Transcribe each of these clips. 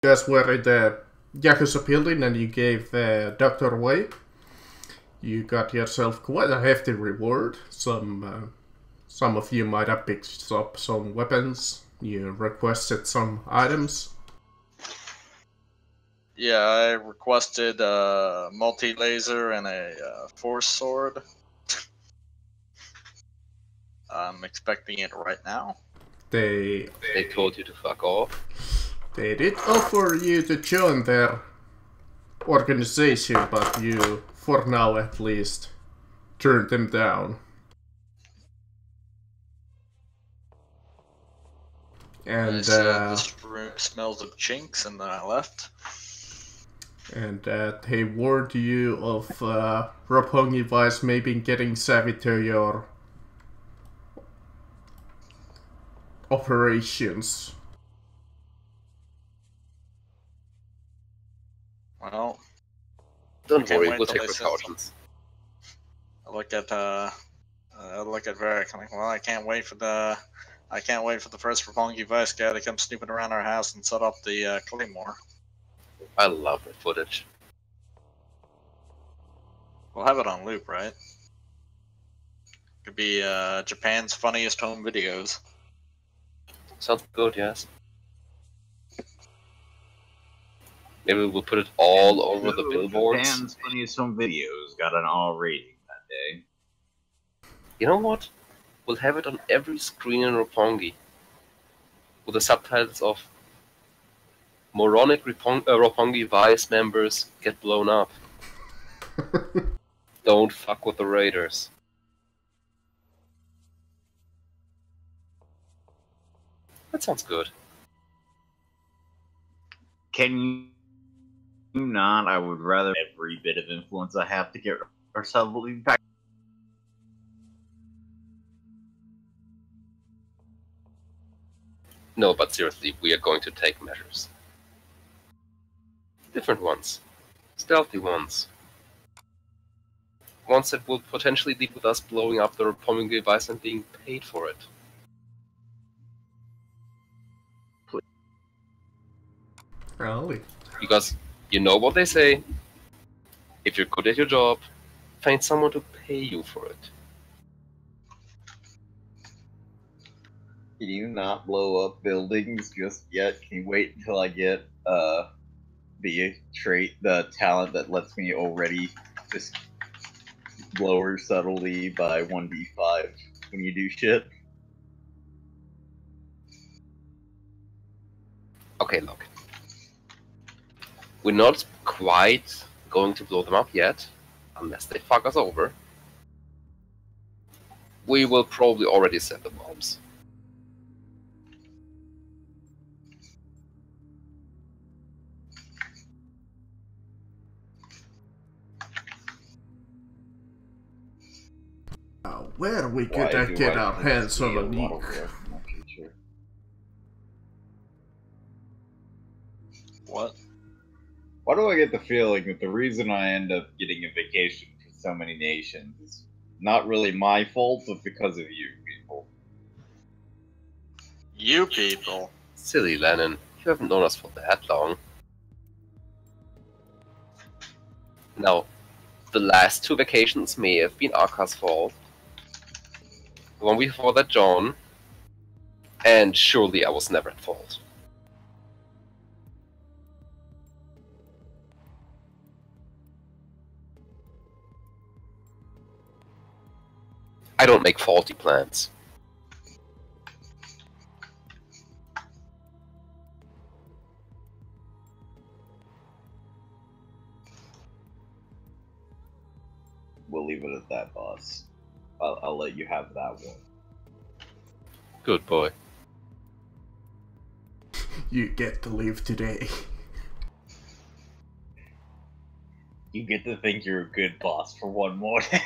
guys were in the Yakuza building and you gave the doctor away, you got yourself quite a hefty reward. Some of you might have picked up some weapons. You requested some items. Yeah, I requested a multi-laser and a force sword. I'm expecting it right now. They told you to fuck off. They did offer you to join their organization, but you, for now at least, turned them down. And I said this room smells of chinks, and then I left. And they warned you of Roppongi Vice maybe getting savvy to your operations. Well, don't worry, we'll take precautions. I look at Varric. I'm like, well, I can't wait for the first Roppongi Vice guy to come snooping around our house and set up the claymore. I love that footage. We'll have it on loop, right? Could be Japan's funniest home videos. Sounds good, yes. Maybe we'll put it all over the billboards. Japan's funniest home videos got an R rating that day. You know what? We'll have it on every screen in Roppongi, with the subtitles of "Moronic Roppongi Vice members get blown up." Don't fuck with the raiders. That sounds good. Can you not? I would rather every bit of influence I have to get ourselves back. No, but seriously, we are going to take measures. Different ones. Stealthy ones. Ones that will potentially lead with us blowing up the Roppongi device and being paid for it. Really? Because you know what they say. If you're good at your job, find someone to pay you for it. Can you not blow up buildings just yet? Can you wait until I get the talent that lets me already just blow her subtly by 1d5 when you do shit? Okay, look. We're not quite going to blow them up yet, unless they fuck us over. We will probably already set the bombs. Where we could get our hands on a nuke? What? Why do I get the feeling that the reason I end up getting a vacation to so many nations is not really my fault, but because of you people? You people? Silly Lennon, you haven't known us for that long. Now, the last two vacations may have been Aka's fault. The one before that, John. And surely I was never at fault. I don't make faulty plans. We'll leave it at that, boss. I'll let you have that one. Good boy. You get to leave today. You get to think you're a good boss for one more day.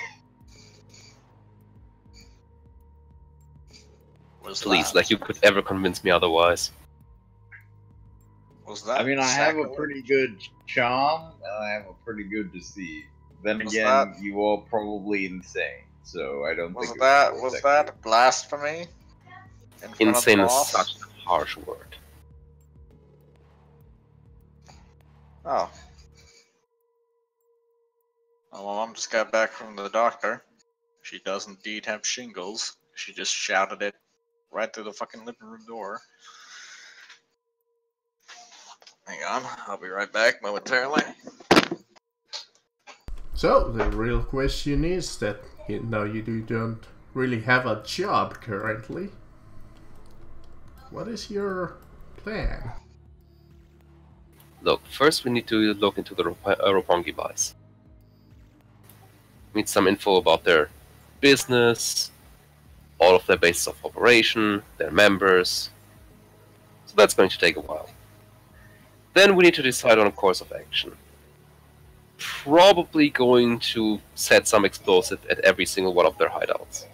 Please, like you could ever convince me otherwise. Was that? I mean, I have a pretty good charm, and I have a pretty good deceit. Then again, you are probably insane, so I don't think. Was that blasphemy? Insane is such a harsh word. Oh. Well, my mom just got back from the doctor. She does indeed have shingles. She just shouted it right through the fucking living room door. Hang on, I'll be right back momentarily. So the real question is that now you don't really have a job currently. What is your plan? Look, first we need to look into the Roppongi Vice. We need some info about their business, all of their bases of operation, their members. So that's going to take a while. Then we need to decide on a course of action. Probably going to set some explosive at every single one of their hideouts.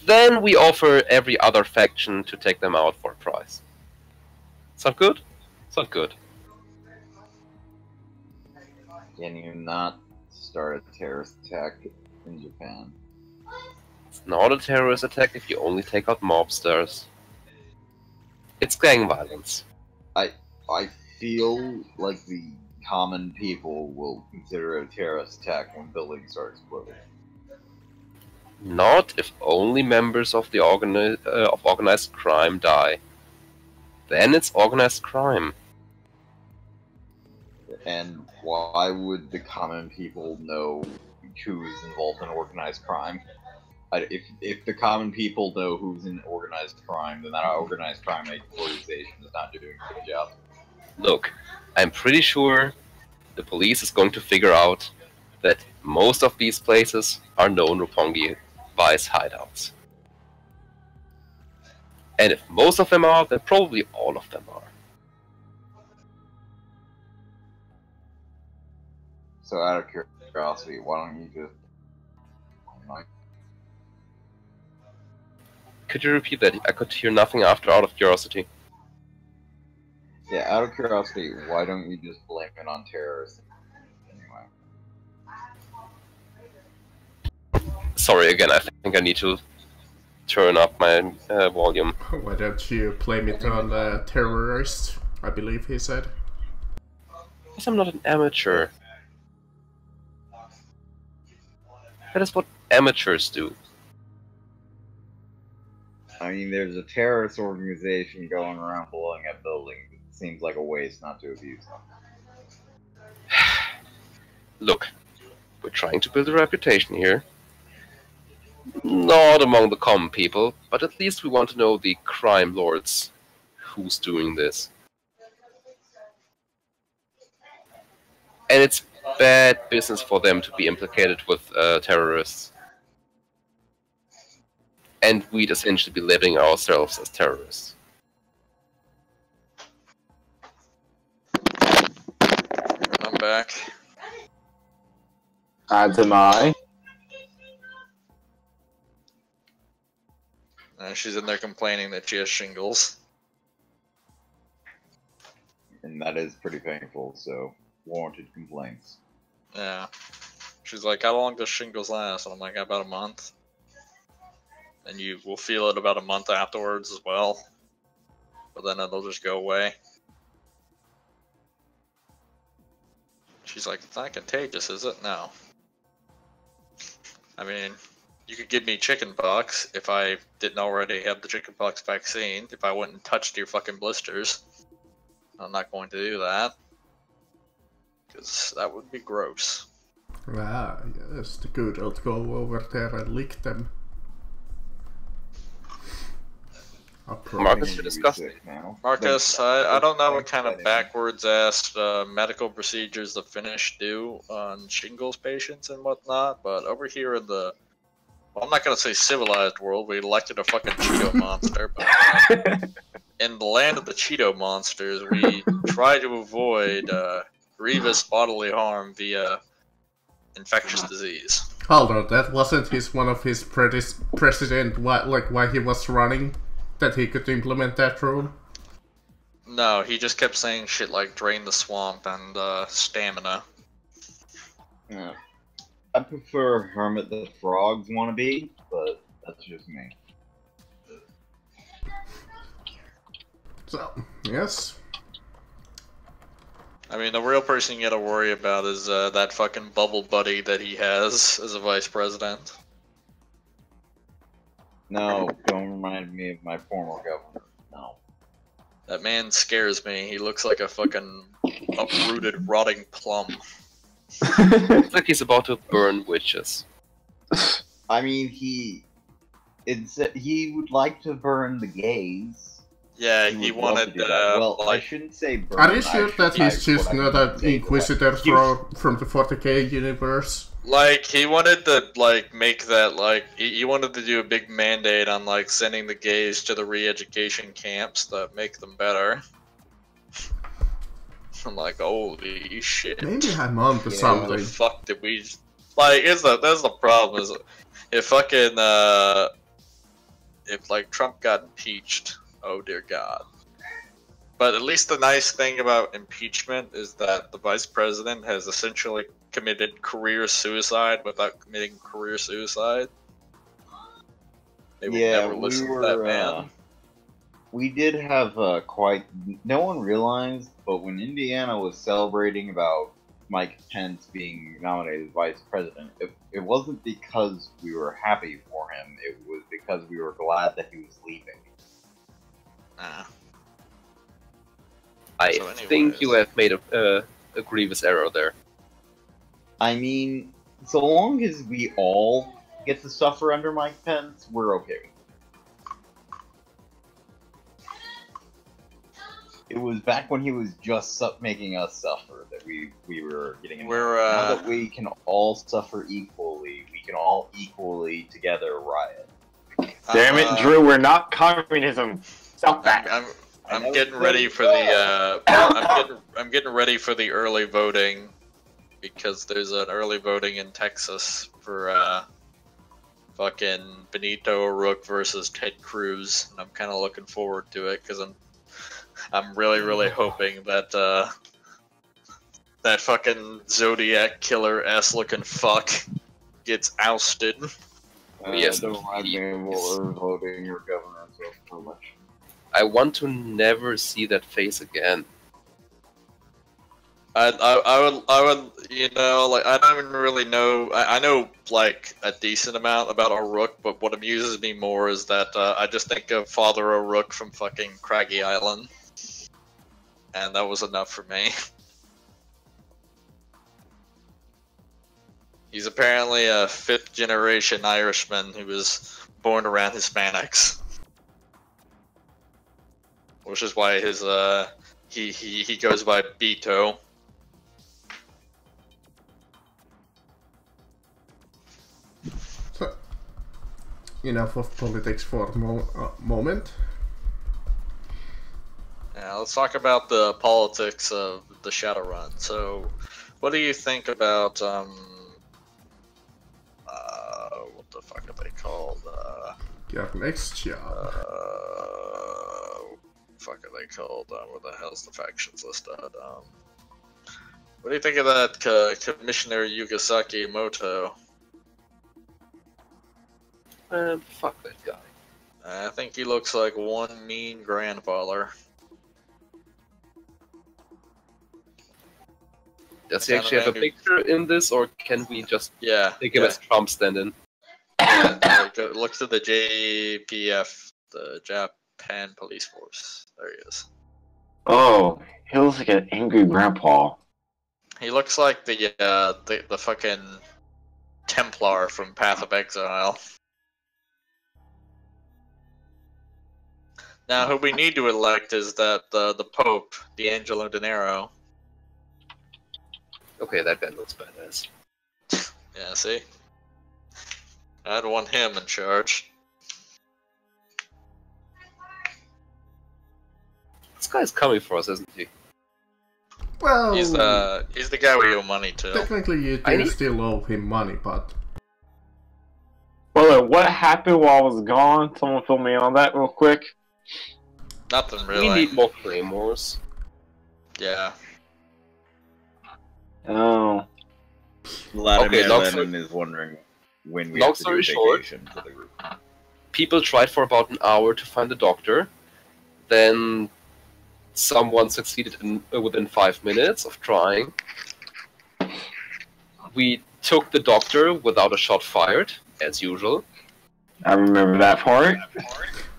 Then we offer every other faction to take them out for a price. Sound good? Sound good. Can you not start a terrorist attack in Japan? It's not a terrorist attack if you only take out mobsters. It's gang violence. I feel like the common people will consider it a terrorist attack when buildings start exploding. Not if only members of the organized crime die. Then it's organized crime. And why would the common people know who's involved in organized crime? If the common people know who's in organized crime, then that organized crime organization is not doing a good job. Look, I'm pretty sure the police is going to figure out that most of these places are known Roppongi Vice hideouts. And if most of them are, then probably all of them are. So out of curiosity, why don't you just... Could you repeat that? I could hear nothing after out of curiosity. Yeah, out of curiosity, why don't you just blame it on terrorists? Anyway. Sorry again, I think I need to turn up my volume. Why don't you blame it on the terrorist? I believe he said. Because I'm not an amateur. That is what amateurs do. I mean, there's a terrorist organization going around blowing up buildings. It seems like a waste not to abuse them. Look, we're trying to build a reputation here. Not among the common people, but at least we want to know the crime lords who's doing this. And it's bad business for them to be implicated with terrorists. And we'd essentially be labeling ourselves as terrorists. I'm back. As am I. She's in there complaining that she has shingles. And that is pretty painful, so warranted complaints. Yeah. She's like, how long does shingles last? And I'm like, about a month. And you will feel it about a month afterwards as well. But then it'll just go away. She's like, it's not contagious, is it? No. I mean, you could give me chickenpox if I didn't already have the chickenpox vaccine, if I went and touched your fucking blisters. I'm not going to do that. Because that would be gross. Ah, yes, the good old go over there and lick them. Marcus, you're disgusting. Marcus, I don't know what kind of backwards ass medical procedures the Finnish do on shingles patients and whatnot, but over here in the, well, I'm not gonna say civilized world, we elected a fucking Cheeto monster, but in the land of the Cheeto monsters, we try to avoid grievous bodily harm via infectious disease. Hold on, that wasn't one of his president, why he was running, that he could implement that rule? No, he just kept saying shit like drain the swamp and stamina. Yeah. I prefer Hermit the Frog's wannabe, but that's just me. So, yes. I mean, the real person you gotta worry about is that fucking bubble buddy that he has as a vice president. No, don't remind me of my former governor. No. That man scares me. He looks like a fucking uprooted, rotting plum. Looks like he's about to burn witches. I mean, he would like to burn the gays. Yeah, he would love to wanted, do that. Well, I like... shouldn't say burn. Are you sure that he's just what I not mean an say, Inquisitor like, from the 40k universe? Like, he wanted to, like, make that, like, he wanted to do a big mandate on, like, sending the gays to the re-education camps that make them better. I'm like, holy shit. Maybe I'm on to How something. the fuck did we... Like, that's the problem, is if fucking, if, like, Trump got impeached, oh dear god. But at least the nice thing about impeachment is that the vice president has essentially committed career suicide without committing career suicide. They will never listen to that man. We did have quite... No one realized, but when Indiana was celebrating about Mike Pence being nominated vice president, it wasn't because we were happy for him, it was because we were glad that he was leaving. Nah. I So think anyways. you have made a grievous error there. I mean, so long as we all get to suffer under Mike Pence, we're okay. It was back when he was just making us suffer that we were getting annoyed. We're, Now that we can all suffer equally, we can all equally together riot. Damn it, Drew, we're not communism. Stop that. I'm getting ready for the I'm getting ready for the early voting because there's an early voting in Texas for fucking Benito O'Rourke versus Ted Cruz, and I'm kind of looking forward to it because I'm really hoping that that fucking Zodiac killer ass looking fuck gets ousted. Yes, don't mind me please. voting your governor so much. I want to never see that face again. I would, you know, like, I don't even really know, I know, like, a decent amount about O'Rourke, but what amuses me more is that, I just think of Father O'Rourke from fucking Craggy Island. And that was enough for me. He's apparently a 5th generation Irishman who was born around Hispanics. Which is why his, he goes by Beto. So, enough of politics for a moment. Yeah, let's talk about the politics of the Shadowrun. So, what do you think about, what the fuck are they called? Your next job. Fuck are they called? Where the hell's the factions listed? What do you think of that Commissioner Yugasaki Moto? Fuck that guy. I think he looks like one mean grandfather. Does he actually have a picture in this, or can we just take him as Trump stand-in? Look to the JPF, the Japan Police Force. There he is. Oh, he looks like an angry grandpa. He looks like the fucking Templar from Path of Exile. Now, who we need to elect is the Pope, D'Angelo De Niro. Okay, that guy looks badass. Yeah, see? I'd want him in charge. This guy's coming for us, isn't he? Well, He's the guy we owe money to. technically you do still owe him money, but... Well, what happened while I was gone? Someone fill me in on that real quick. Nothing really. We need more claymores. Yeah. Oh. Vladimir long Lenin is wondering when we long have to do a story short, vacation for the group. People tried for about an hour to find a doctor. Then someone succeeded within 5 minutes of trying. We took the doctor without a shot fired, as usual. I remember that part.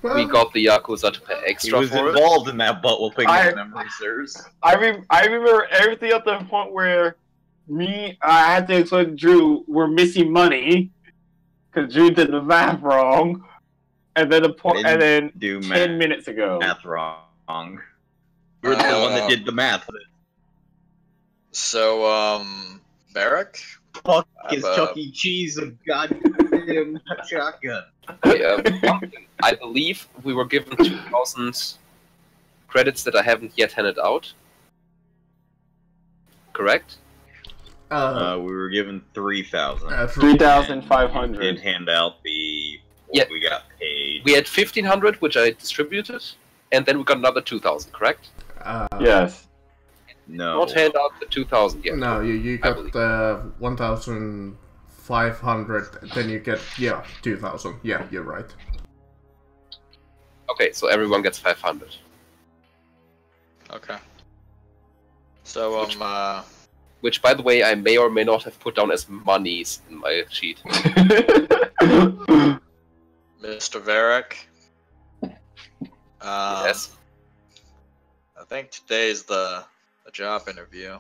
Well, We got the Yakuza to pay He extra was for it. involved in that butt whooping, I- if memory serves. I remember everything up to the point where I had to explain to Drew we're missing money because Drew did the math wrong, and then Didn't then do 10 minutes ago. math wrong. You're the one that did the math. So, Barrack? Fuck I've, is Chuck E. Cheese a goddamn shotgun? I believe we were given 2,000 credits that I haven't yet handed out. Correct? We were given 3,000. 3,500. Did hand out the Yeah. we got paid. We had 1,500, which I distributed, and then we got another 2,000, correct? Yes. No. Not hand out the 2,000 yet. No, you I got 1,500, then you get, 2,000. Yeah, you're right. Okay, so everyone gets 500. Okay. So, Which, by the way, I may or may not have put down as monies in my sheet. Mr. Varric? Yes? I think today's the job interview.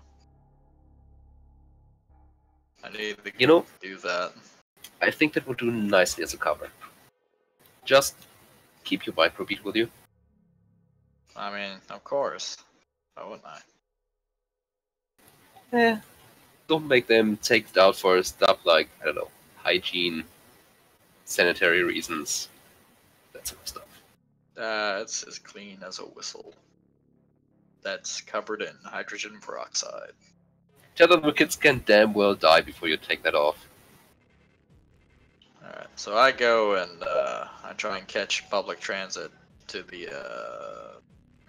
I need to do that. I think that would do nicely as a cover. Just keep your microbeat with you. I mean, of course. Why wouldn't I? Don't make them take it out for stuff like, I don't know, hygiene, sanitary reasons, that sort of stuff. That's as clean as a whistle. That's covered in hydrogen peroxide. Tell them the kids can damn well die before you take that off. Alright, so I go and I try and catch public transit to the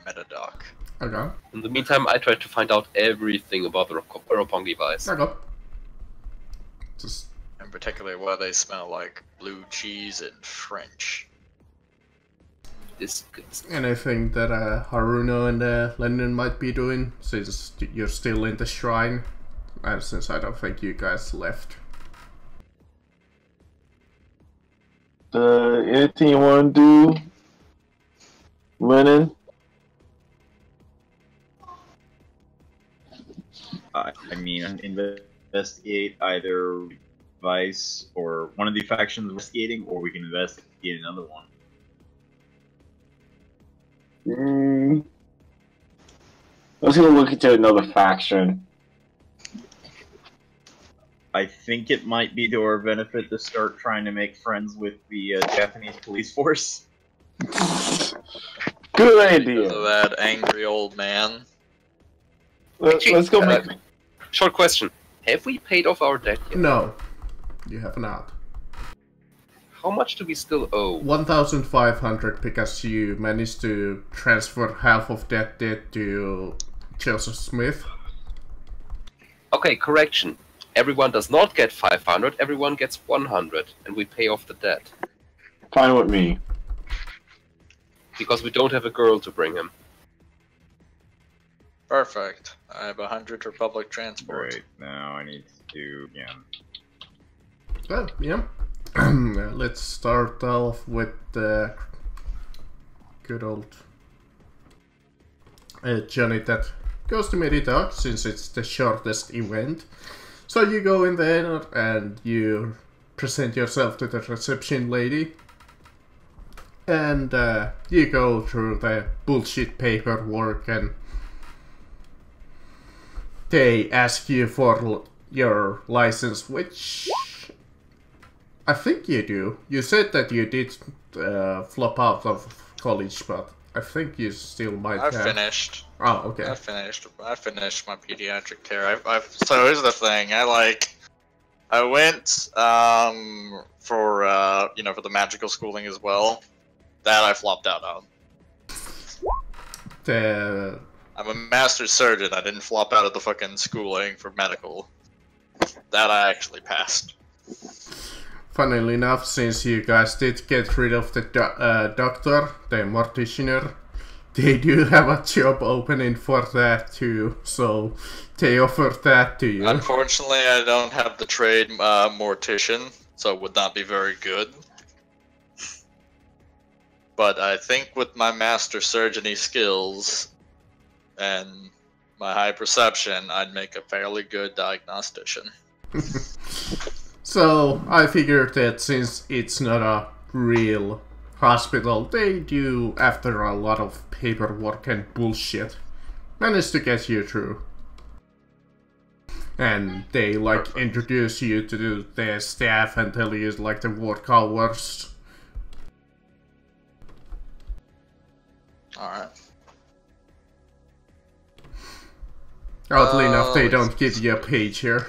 Metadoc. Okay. In the meantime, I try to find out everything about the Roppongi Vice. Okay. Just In particular, why they smell like blue cheese and French. Disgusting. anything that Haruno and Lennon might be doing, since you're still in the shrine, and since I don't think you guys left. Anything you want to do, Lennon? I mean, investigate either Vice or one of the factions investigating, or we can investigate another one. Let's go look into another faction. I think it might be to our benefit to start trying to make friends with the Japanese police force. Good idea. Because of that angry old man. Let's go make. Short question. Have we paid off our debt yet? No, you have not. How much do we still owe? 1,500 because you managed to transfer half of that debt to Joseph Smith. Okay, correction. Everyone does not get 500, everyone gets 100, and we pay off the debt. Fine with me. Because we don't have a girl to bring him. Perfect. I have 100 for public transport. Right, now I need to do, Well, yeah. Let's start off with the good old Johnny that goes to Meridoc, since it's the shortest event. So you go in there and you present yourself to the reception lady. And you go through the bullshit paperwork, and they ask you for your license, which I think you do. You said that you did flop out of college, but I think you still might I have. finished. Oh, okay. I finished my pediatric care. So here's the thing. I went for for the magical schooling as well. That I flopped out on. I'm a master surgeon. I didn't flop out of the fucking schooling for medical. That I actually passed. Funnily enough, since you guys did get rid of the doctor, the morticianer, they do have a job opening for that too, so they offer that to you. Unfortunately, I don't have the trade mortician, so it would not be very good. But I think with my master surgery skills and my high perception, I'd make a fairly good diagnostician. So I figured that since it's not a real hospital, they do, after a lot of paperwork and bullshit, manage to get you through. And they like introduce you to their staff and tell you like the work hours. Alright. Oddly enough, they don't give you a pager.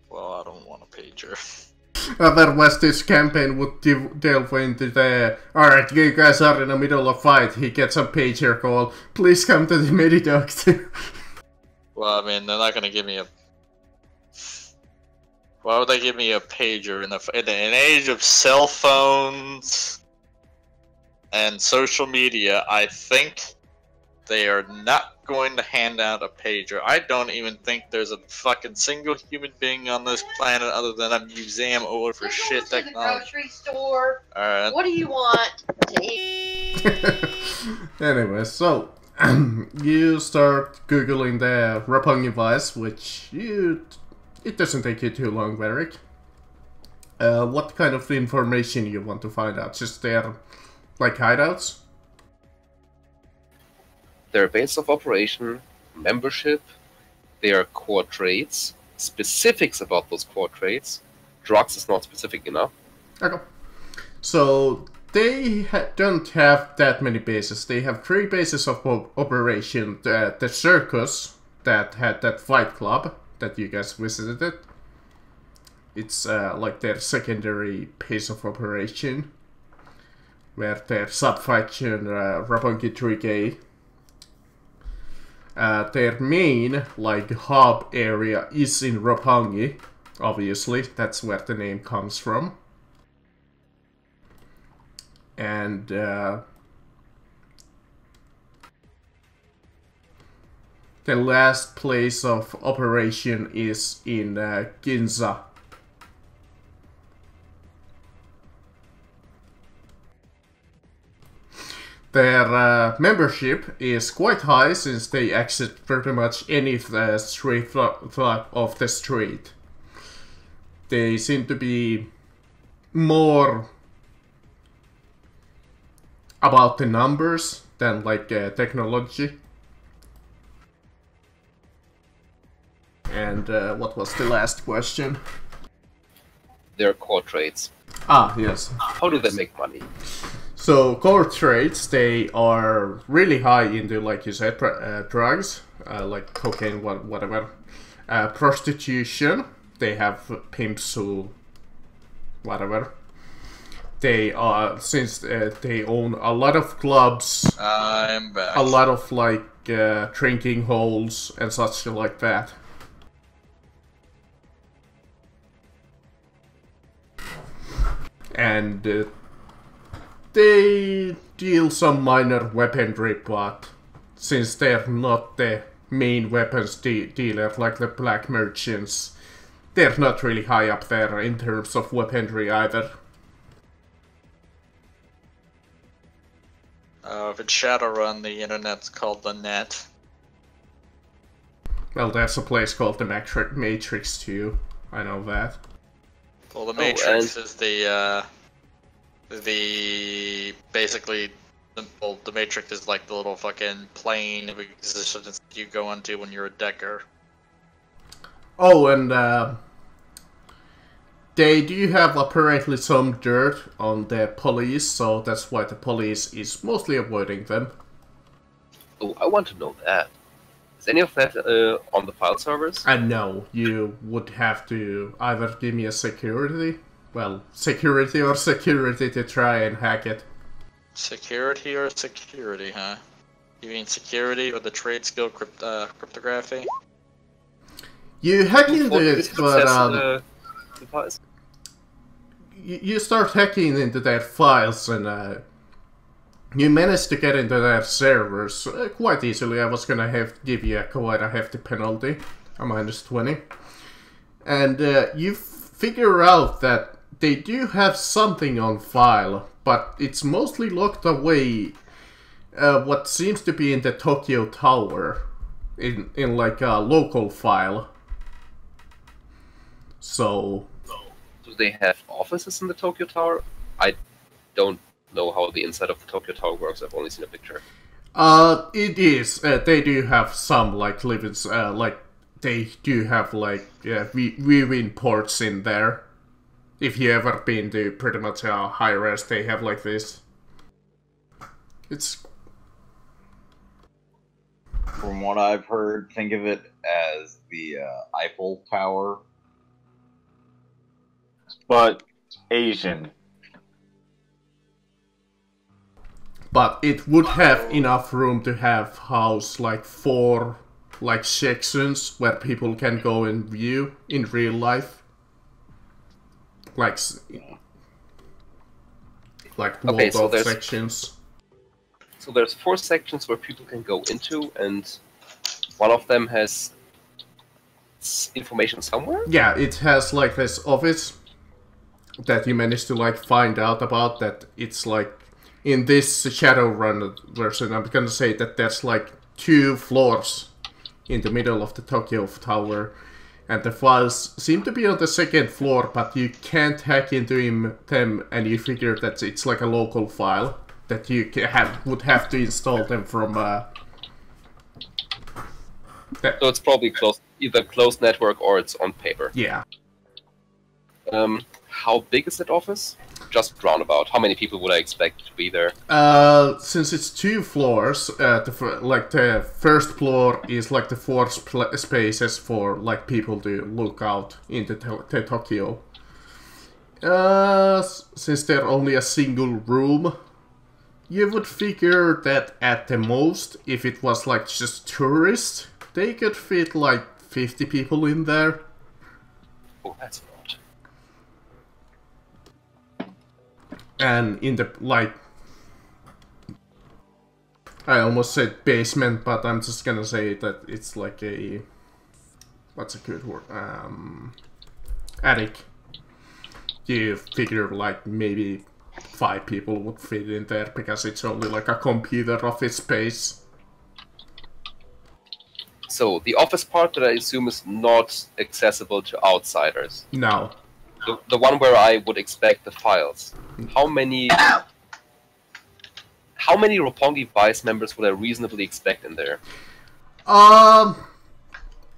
Well, I don't want a pager. Otherwise, this campaign would delve into the... Alright, you guys are in the middle of fight. He gets a pager call. Please come to the Mediduct. Well, I mean, they're not gonna give me a... Why would they give me a pager in an age of cell phones and social media? I think they are not going to hand out a pager. I don't even think there's a fucking single human being on this planet other than a museum owner for shit technology. The grocery store. Alright. What do you want to eat? Anyway, so you start googling the Roppongi Vice, which it doesn't take you too long, Varric. What kind of information you want to find out? Just their like hideouts? Their base of operation, membership, their core traits, specifics about those core traits. Drugs is not specific enough. Okay. So they don't have that many bases. They have 3 bases of operation. The circus that had that fight club that you guys visited. It's like their secondary base of operation, where their sub-faction Roppongi 3K. Their main, like, hub area is in Roppongi, obviously, that's where the name comes from. And, the last place of operation is in Ginza. Their membership is quite high since they exit pretty much any street of the street. They seem to be more about the numbers than like technology. And what was the last question? Their core traits. Ah, yes. How do they make money? So core traits, they are really high into, like you said, drugs, like cocaine, whatever. Prostitution, they have pimps who, whatever. They are, since they own a lot of clubs, I'm back. a lot of like drinking holes and such like that. And they deal some minor weaponry, but since they're not the main weapons dealer like the black merchants, they're not really high up there in terms of weaponry either. If it's Shadowrun, the internet's called the net. Well, there's a place called the Matrix too. I know that. Well, the Matrix is the basically, well, the Matrix is like the little fucking plane of existence you go into when you're a decker. Oh, and they do have apparently some dirt on the police, so that's why the police is mostly avoiding them. Oh, I want to know that. Is any of that on the file servers? And no, you would have to either give me a security, well, security or security to try and hack it. Security or security, huh? You mean security or the trade skill cryptography? You hack into it, but you start hacking into their files, and you managed to get into their servers quite easily. I was gonna give you quite a hefty penalty, a -20. And you figure out that they do have something on file, but it's mostly locked away. What seems to be in the Tokyo Tower, in like a local file. So, do they have offices in the Tokyo Tower? I don't know how the inside of the Tokyo Tower works. I've only seen a picture. It is. They do have some like livings. Like they do have like viewing ports in there. If you ever been to pretty much a high res, they have like this. It's. From what I've heard, think of it as the Eiffel Tower. But Asian. But it would have enough room to have house like 4 like sections where people can go and view in real life. Like Okay, so walled-off sections. So there's 4 sections where people can go into, and one of them has information somewhere? Yeah, it has like this office that you managed to like find out about, that it's like in this Shadowrun version. I'm gonna say that there's like 2 floors in the middle of the Tokyo Tower, and the files seem to be on the 2nd floor, but you can't hack into them, and you figure that it's like a local file that you would have to install them from. So it's probably either closed network or it's on paper. Yeah. How big is that office? Just roundabout. How many people would I expect to be there? Since it's 2 floors, the first floor is like the 4 spaces for like people to look out into Tokyo. Since they're only a single room, you would figure that at the most, if it was like just tourists, they could fit like 50 people in there. Oh, that's a lot. And in the, like, I almost said basement, but I'm just gonna say that it's like a, what's a good word, attic. You figure like maybe 5 people would fit in there, because it's only like a computer office space. So the office part that I assume is not accessible to outsiders. No. The one where I would expect the files. How many Roppongi Vice members would I reasonably expect in there? A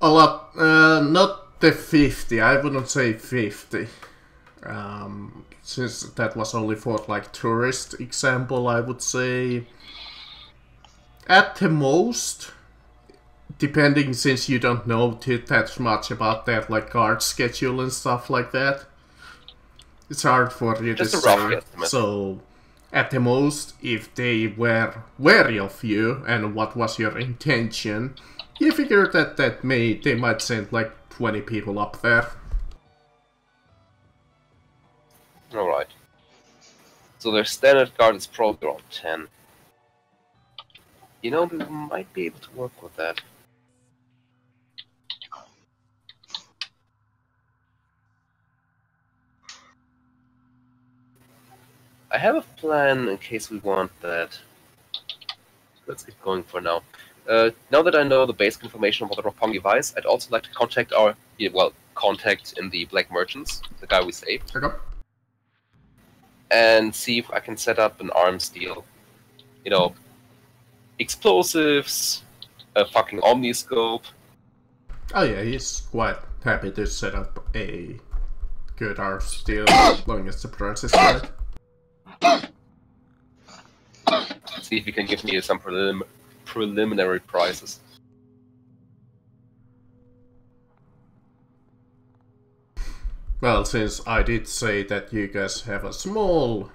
lot. Not the 50. I wouldn't say 50. Since that was only for like tourist example, I would say at the most, depending, since you don't know that much about their like guard schedule and stuff like that. It's hard for you Just to a rough say. estimate. So, at the most, if they were wary of you and what was your intention, you figure that they might send like 20 people up there. Alright. So their standard guard is probably around 10. You know, we might be able to work with that. I have a plan in case we want that. Let's get going for now. Now that I know the basic information about the Roppongi Vice, I'd also like to contact our, contact in the Black Merchants, the guy we saved, Okay. and see if I can set up an arms deal. You know, explosives, a fucking omniscope. Oh yeah, he's quite happy to set up a good arms deal as long as the price is right. See if you can give me some preliminary prices. Well, since I did say that you guys have a small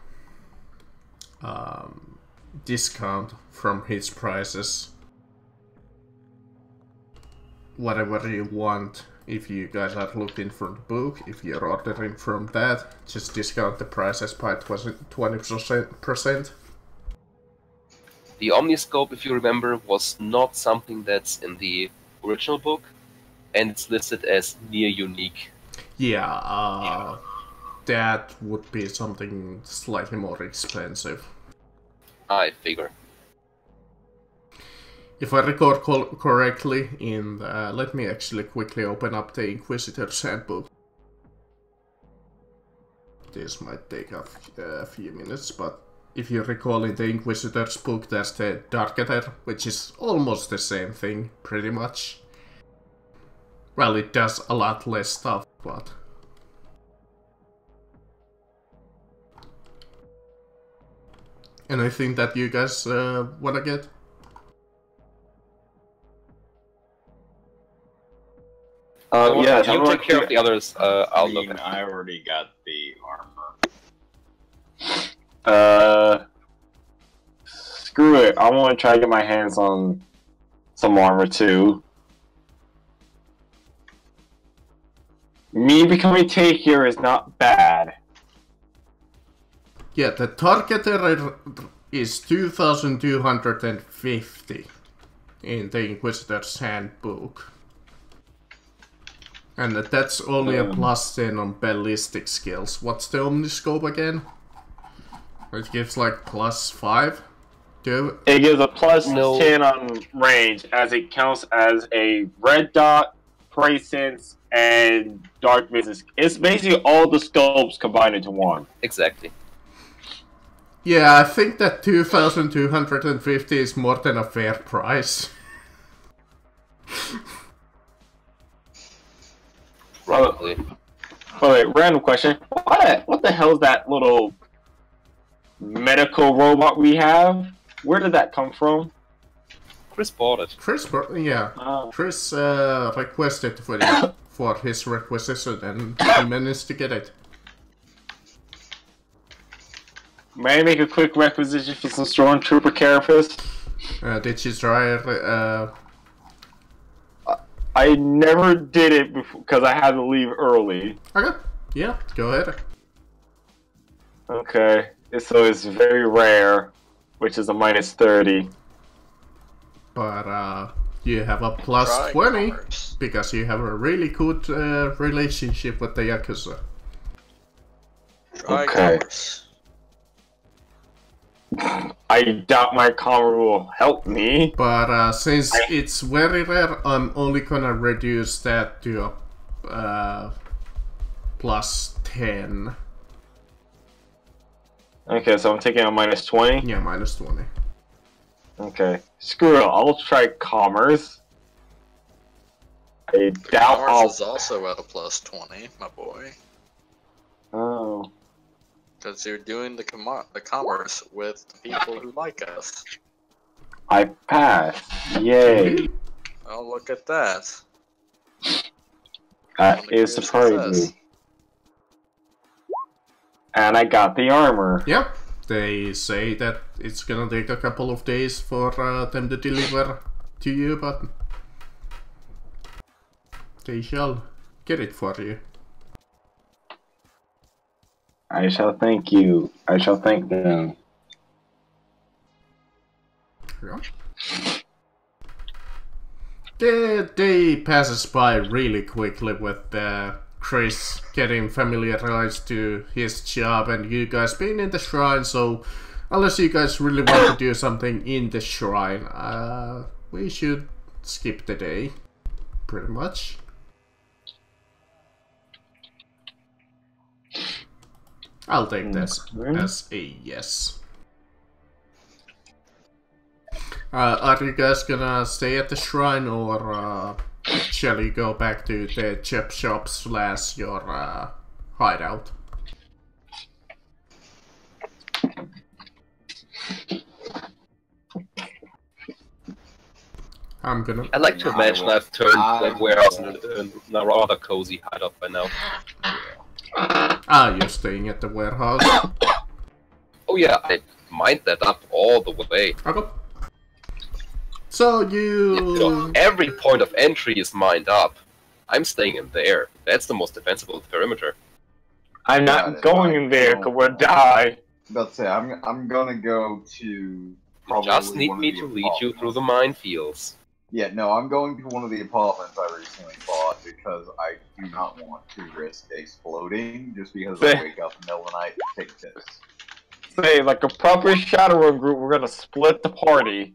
discount from his prices, whatever you want, if you guys are looking for the book, if you're ordering from that, just discount the prices by 20%. The Omniscope, if you remember, was not something that's in the original book, and it's listed as near unique. Yeah, that would be something slightly more expensive. I figure. If I recall correctly, let me actually quickly open up the Inquisitor's Handbook. This might take a few minutes, but if you recall in the Inquisitor's book, there's the Darketer, which is almost the same thing, pretty much. Well, it does a lot less stuff, but... Anything that you guys wanna get? Yes, you take care of the others. I'll look. I already got the armor. Screw it. I want to try to get my hands on some armor too. Me becoming Taker is not bad. Yeah, the Targeter is 2,250 in the Inquisitor's Handbook. And that's only a plus 10 on ballistic skills. What's the Omniscope again? It gives like plus 5? It gives a plus 10 on range, as it counts as a red dot, presence, and dark vision. It's basically all the scopes combined into one. Exactly. Yeah, I think that 2,250 is more than a fair price. Probably. Oh wait, random question. What the hell is that little medical robot we have? Where did that come from? Chris bought it. Chris requested for his requisition, and he managed to get it. May I make a quick requisition for some Stormtrooper carapace? Did you try I never did it before because I had to leave early. Okay, yeah, go ahead. Okay, so it's very rare, which is a minus 30. But you have a plus 20 because you have a really good relationship with the Yakuza. Okay. I doubt my camera will help me. But since it's very rare, I'm only gonna reduce that to a plus 10. Okay, so I'm taking a minus 20? Yeah, minus 20. Okay. Screw it, I'll try commerce. I doubt Commerce is also at a plus 20, my boy. Oh. Because you're doing the commerce with the people who like us. I passed. Yay. Oh, look at that. That is surprising. And I got the armor. Yep. They say that it's gonna take a couple of days for them to deliver to you, but they shall get it for you. I shall thank you. I shall thank them. Yeah. The day passes by really quickly with Chris getting familiarized to his job and you guys being in the shrine, so unless you guys really want to do something in the shrine, we should skip the day, pretty much. I'll take this as a yes. Are you guys gonna stay at the shrine, or shall you go back to the chip shop / your hideout? I'd like to imagine I've turned that warehouse into a rather cozy hideout by now. You're staying at the warehouse? Oh yeah, I mined that up all the way. Okay. So you... every point of entry is mined up. I'm staying in there. That's the most defensible perimeter. I'm not going in there, because we'll die. About to say, I'm gonna go to probably just need one of me the to lead you through the apartments. minefields. Yeah, no, I'm going to one of the apartments I recently bought because I do not want to risk exploding just because I wake up in the middle of the night to take a piss. Say, like a proper Shadowrun group, we're gonna split the party.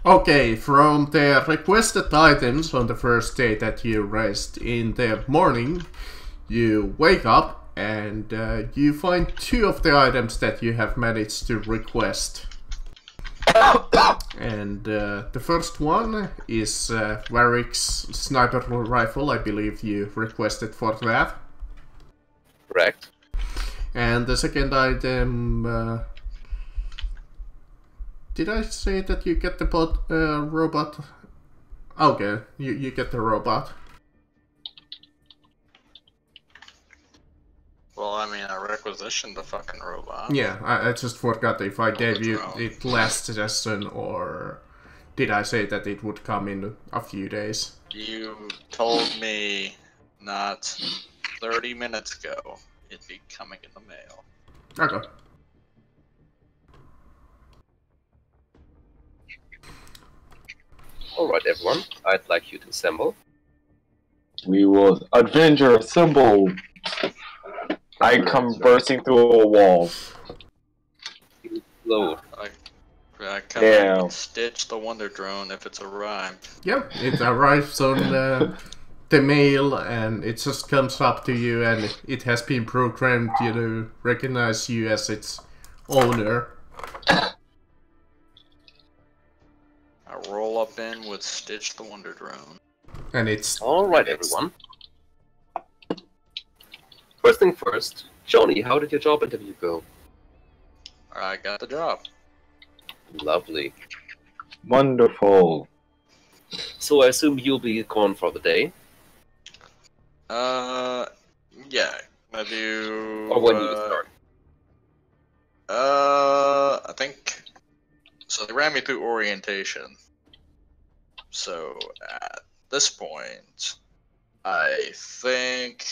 Okay, from the requested items on the first day that you rest in the morning, you wake up and you find 2 of the items that you have managed to request. And the first one is Varric's sniper rifle. I believe you requested for that. Correct. And the second item... did I say that you get the robot? Okay, you get the robot. Well, I mean, I requisitioned the fucking robot. Yeah, I just forgot if I gave you it last session or did I say that it would come in a few days? You told me not 30 minutes ago it'd be coming in the mail. Okay. Alright, everyone. I'd like you to assemble. We will Avenger assemble. I come bursting through a wall. Load. I come in with Stitch the Wonder Drone if it's arrived. Yep, it arrives on the mail and it just comes up to you and it has been programmed to recognize you as its owner. I roll up in with Stitch the Wonder Drone. And it's... Alright, everyone. First thing first, Johnny, how did your job interview go? I got the job. Lovely. Wonderful. So I assume you'll be gone for the day? Yeah. I do... Or when you start? I think... So they ran me through orientation. So at this point, I think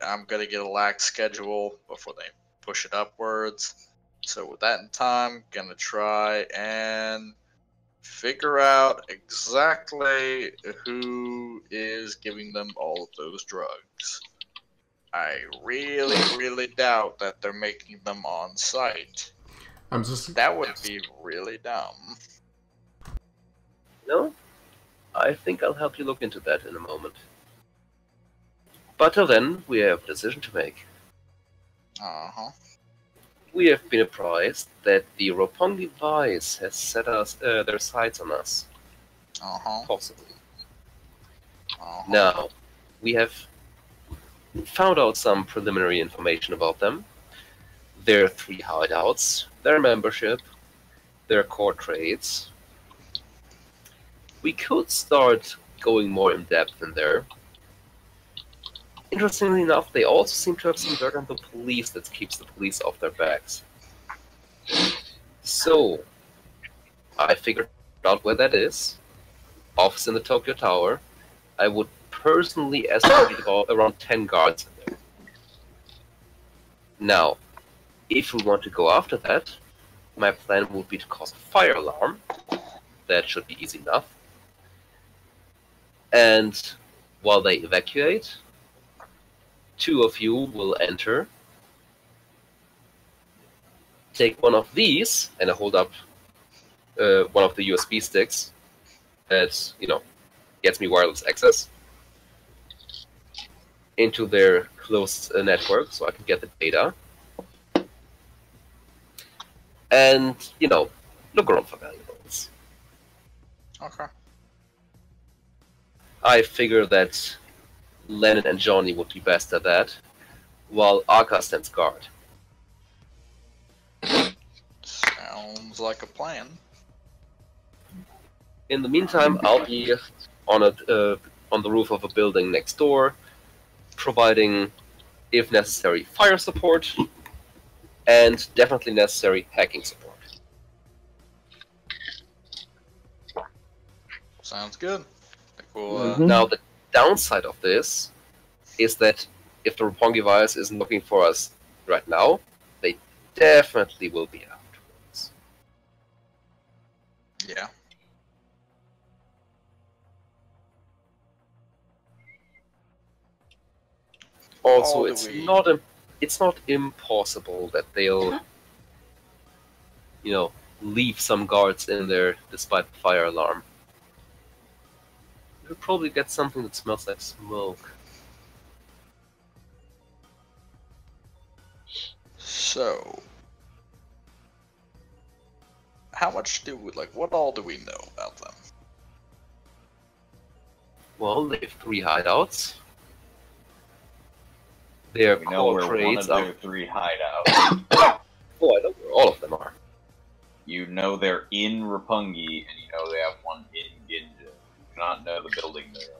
I'm gonna get a lax schedule before they push it upwards. So with that in time, gonna try and figure out exactly who is giving them all of those drugs. I really doubt that they're making them on site. That would be really dumb. No? I think I'll help you look into that in a moment. But till then, we have a decision to make. Uh-huh. We have been apprised that the Roppongi Vice has set us their sights on us. Uh-huh. Possibly. Uh-huh. Now, we have found out some preliminary information about them. Their 3 hideouts, their membership, their core trades. We could start going more in depth in there. Interestingly enough, they also seem to have some dirt on the police that keeps the police off their backs. So, I figured out where that is. Office in the Tokyo Tower. I would personally estimate about around 10 guards in there. Now, if we want to go after that, my plan would be to cause a fire alarm. That should be easy enough. And while they evacuate, 2 of you will enter, take one of these, and I hold up one of the USB sticks that, gets me wireless access into their closed network so I can get the data. And, look around for valuables. Okay. I figure that Lennon and Johnny would be best at that, while Arca stands guard. Sounds like a plan. In the meantime, I'll be on the roof of a building next door, providing, if necessary, fire support, and definitely necessary hacking support. Sounds good. We'll, Now, the downside of this is that if the Roppongi virus isn't looking for us right now, they definitely will be afterwards. Yeah. Also, How do it's we- not impossible that they'll, leave some guards in there despite the fire alarm. You'll probably get something that smells like smoke. So, how much do we what all do we know about them? Well, they have 3 hideouts. Their We know core where one trades of are. their 3 hideouts. Oh, I know where all of them are. You know they're in Roppongi, and you know they have one in Ginja. You do not know the building they're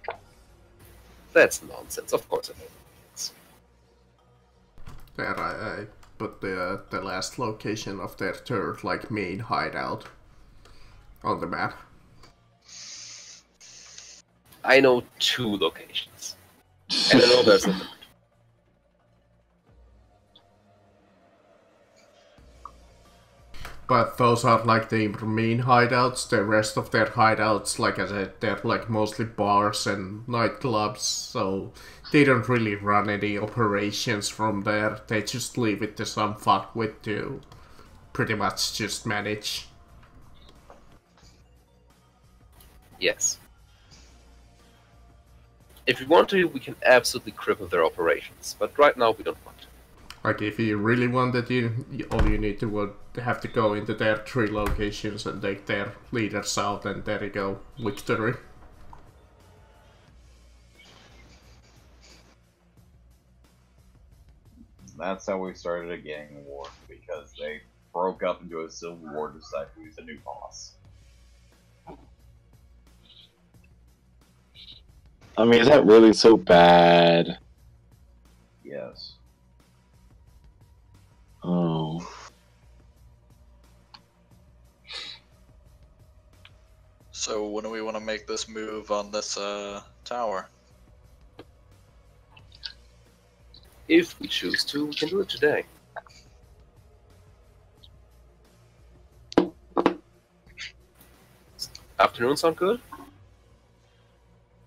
in. That's nonsense. Of course I know. There I put the last location of their third main hideout on the map. I know 2 locations. And I know there's a But those are the main hideouts. The rest of their hideouts, like I said, they're mostly bars and nightclubs, so they don't really run any operations from there. They just leave it to some fuckwit to pretty much just manage. Yes. If we want to, we can absolutely cripple their operations, but right now we don't want to. If you really wanted to, all you need to would have to go into their 3 locations and take their leaders out, and there you go, victory. That's how we started a gang war, because they broke up into a civil war to decide who's the new boss. I mean, is that really so bad? Yes. Oh. So when do we want to make this move on this tower? If we choose to, we can do it today. Afternoon sound good?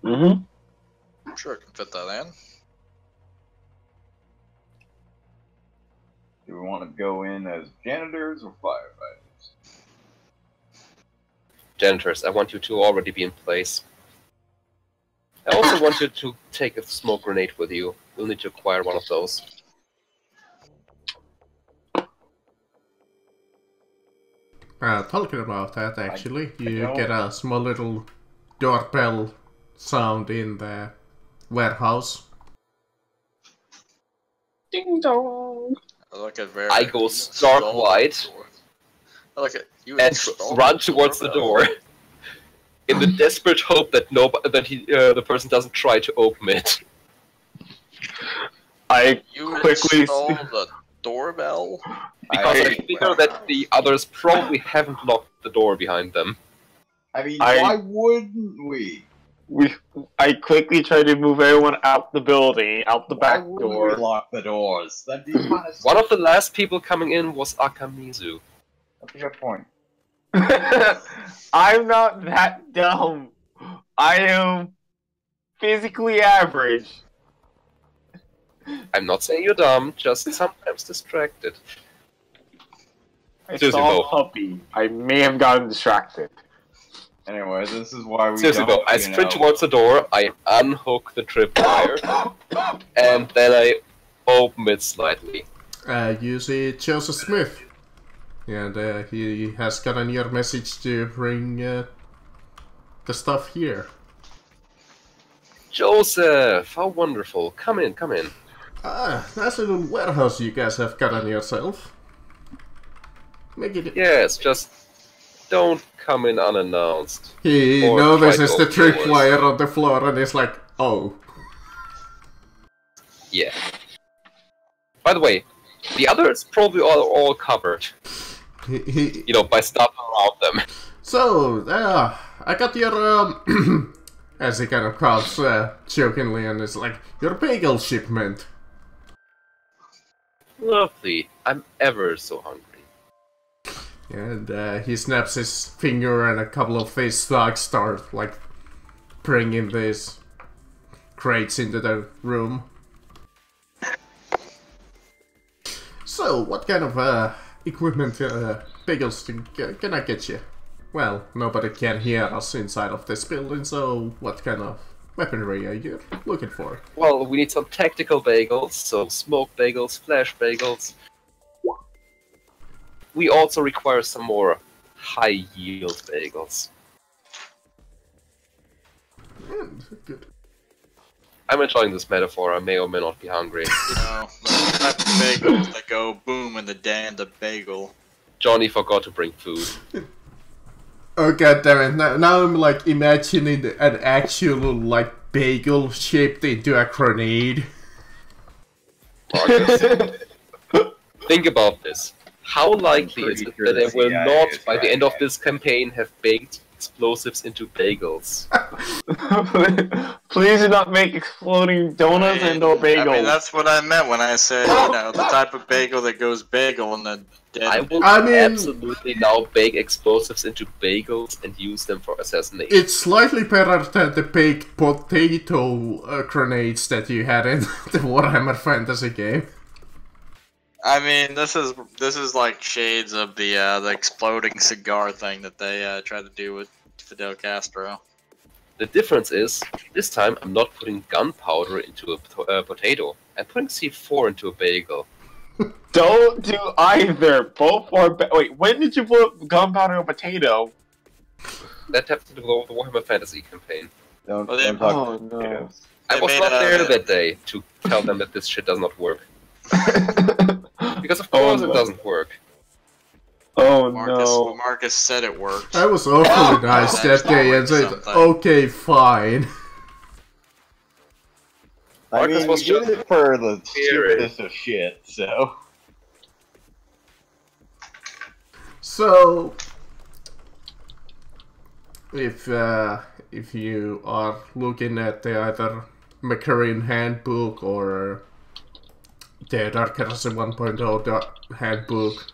Mm-hmm. Sure, I can fit that in. Do we want to go in as janitors or firefighters? Janitors, I want you to already be in place. I also want you to take a smoke grenade with you. We'll need to acquire one of those. Talking about that, actually, you don't- get a small little doorbell sound in the warehouse. Ding dong. I look at very. I go stark white I look at you and installed run towards the door, in the desperate hope that the person doesn't try to open it. I You quickly install the doorbell. Because I figure that the others probably haven't locked the door behind them. I mean, I- why wouldn't we? I quickly try to move everyone out the building, out the Why back wouldn't door. we lock the doors? That'd be kind of. One of the last people coming in was Akamizu. That's a good point. I'm not that dumb. I am physically average. I'm not saying you're dumb, just sometimes distracted. I Seriously, saw Bo. a puppy. I may have gotten distracted. Anyway, this is why we Seriously don't. though, I sprint towards the door, I unhook the tripwire, and then I open it slightly. You see Joseph Smith, and he has gotten your message to bring the stuff here. Joseph, how wonderful. Come in, come in. Ah, nice little warehouse you guys have gotten yourself. Make it. Yes, just don't come in unannounced. He Or notices try the to open tripwire on the floor and is like, oh. Yeah. By the way, the others probably are all covered, He by stuff around them. So, I got your, as he kind of coughs jokingly and is like, your bagel shipment. Lovely. I'm ever so hungry. And he snaps his finger and a couple of his thugs start like bringing these crates into the room. So, what kind of equipment bagels can I get you? Well, nobody can hear us inside of this building, so what kind of weaponry are you looking for? Well, we need some tactical bagels, so smoke bagels, flash bagels. We also require some more high-yield bagels. Good. I'm enjoying this metaphor. I may or may not be hungry. You know, the type of bagels that go boom in the damn the bagel. Johnny forgot to bring food. Oh god damn it, now I'm like imagining an actual like bagel shaped into a grenade. Marcus, think about this. How likely is it that they will not, by the end of this campaign, have baked explosives into bagels? Please do not make exploding donuts and or bagels. I mean, that's what I meant when I said, you know, the type of bagel that goes bagel and then dead. I will I mean- absolutely now bake explosives into bagels and use them for assassination. It's slightly better than the baked potato grenades that you had in the Warhammer Fantasy game. I mean, this is like shades of the exploding cigar thing that they tried to do with Fidel Castro. The difference is, this time I'm not putting gunpowder into a potato. I'm putting C4 into a bagel. Don't do either. Both are. Wait, when did you put gunpowder in a potato? That has to do with the Warhammer Fantasy campaign. Don't, Well, they- don't talk Oh, about no. potatoes. I They was made not a- there that day to tell them that this shit does not work. Because of course Oh, it no. doesn't work. Oh Marcus said it worked. I was awfully nice that day and said, Something. okay, fine. I Marcus mean, was we did just it for the scary. stupidest of shit, so... So, if you are looking at the either Macarian handbook or the Dark Heresy 1.0 handbook,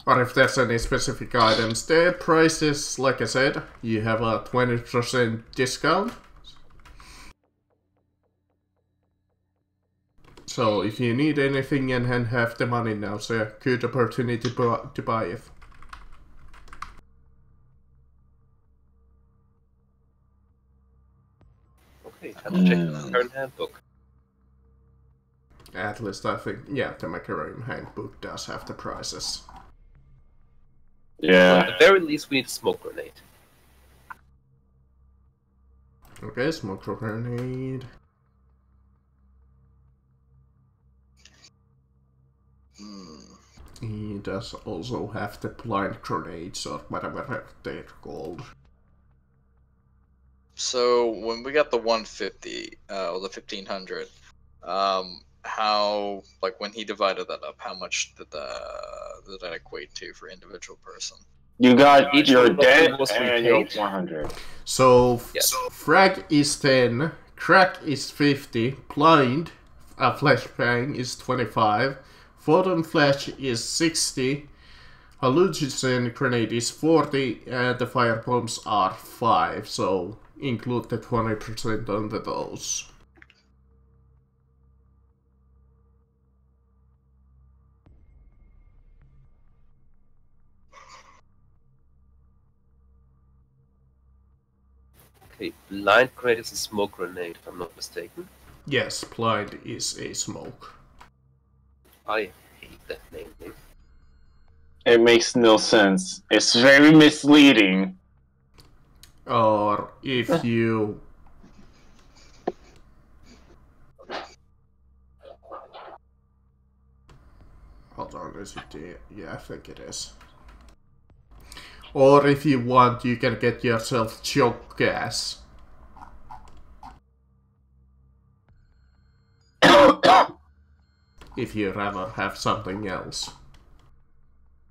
or if there's any specific items, the price is, like I said, you have a 20% discount. So if you need anything and have the money now, it's a good opportunity to buy it. Okay, time to check the current handbook. At least I think, yeah, the Macarian handbook does have the prices. no. At the very least, we need a smoke grenade. Okay, smoke grenade. He does also have the blind grenades or whatever they're called. So when we got the 150, or the 1500, how, like, when he divided that up, how much did that equate to for individual person? You got Each your one of them debt was and your repaid? 100. So, Yes. frag is 10, crack is 50, blind, flashbang is 25, photon flash is 60, hallucination grenade is 40, and the fire bombs are 5, so include the 20% on the those. Okay, blind grenade is a smoke grenade, if I'm not mistaken. Yes, blind is a smoke. I hate that name. It makes no sense. It's very misleading. Or if you... Hold on, is it the... Yeah, I think it is. Or if you want, you can get yourself choke gas. If you rather have something else.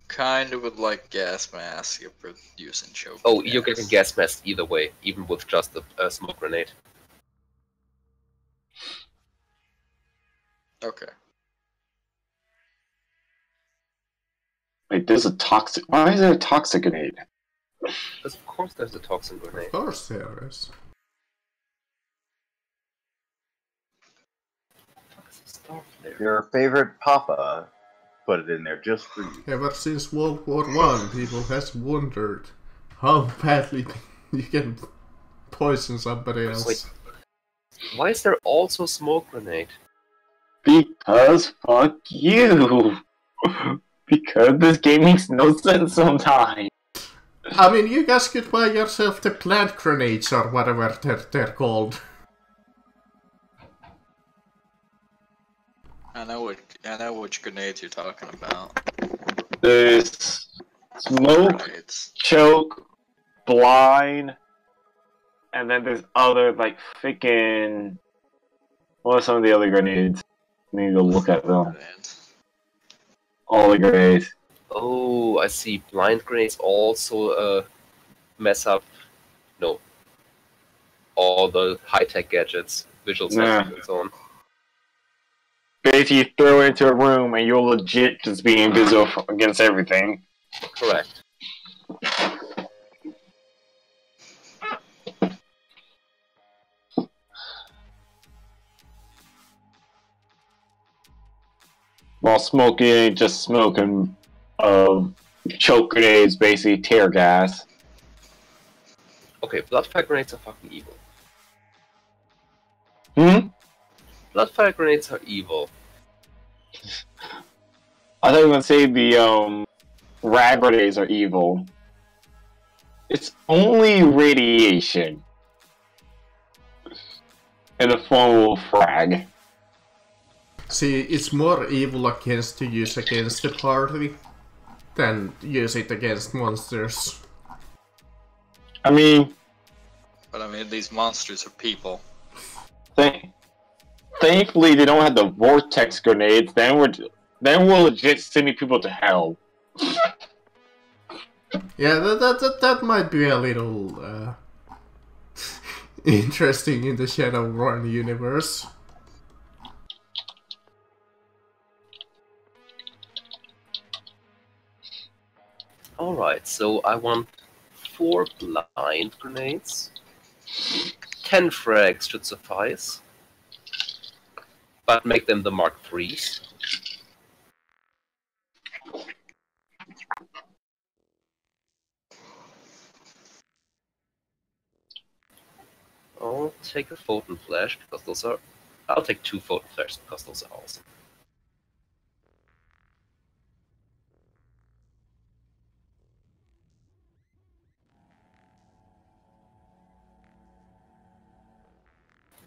Kind of would like gas mask if we're using choke. Oh, you're getting gas mask either way, even with just a smoke grenade. Okay. Wait, there's a toxic. Why is there a toxic grenade? Because of course there's a toxin grenade. Of course there is. Your favorite Papa put it in there just for you. Ever since World War One, people has wondered how badly you can poison somebody else. Wait. Why is there also a smoke grenade? Because fuck you. Because this game makes no sense sometimes. I mean, you guys could buy yourself the plant grenades or whatever they're called. I know which grenades you're talking about. There's smoke, Grenades. choke, blind, and then there's other like freaking. What are some of the other grenades? I need to look at them. Grenades. All the grenades. Oh, I see. Blind grenades also mess up. No. All the high-tech gadgets, visual sensors and so on. Basically, you throw it into a room and you'll legit just be invisible against everything. Correct. While smoking ain't just smoking, choke grenades basically tear gas. Okay, bloodfire grenades are fucking evil. Bloodfire grenades are evil. I thought you were gonna say the rag grenades are evil. It's only radiation in the form of frag. See, it's more evil against to use against the party than use it against monsters. I mean, But I mean, these monsters are people. thankfully they don't have the vortex grenades. Then we're legit sending people to hell. Yeah, that might be a little interesting in the Shadowrun universe. Alright, so I want 4 blind grenades. 10 frags should suffice. But make them the Mark IIIs. I'll take a photon flash because those are. I'll take 2 photon flashes because those are awesome.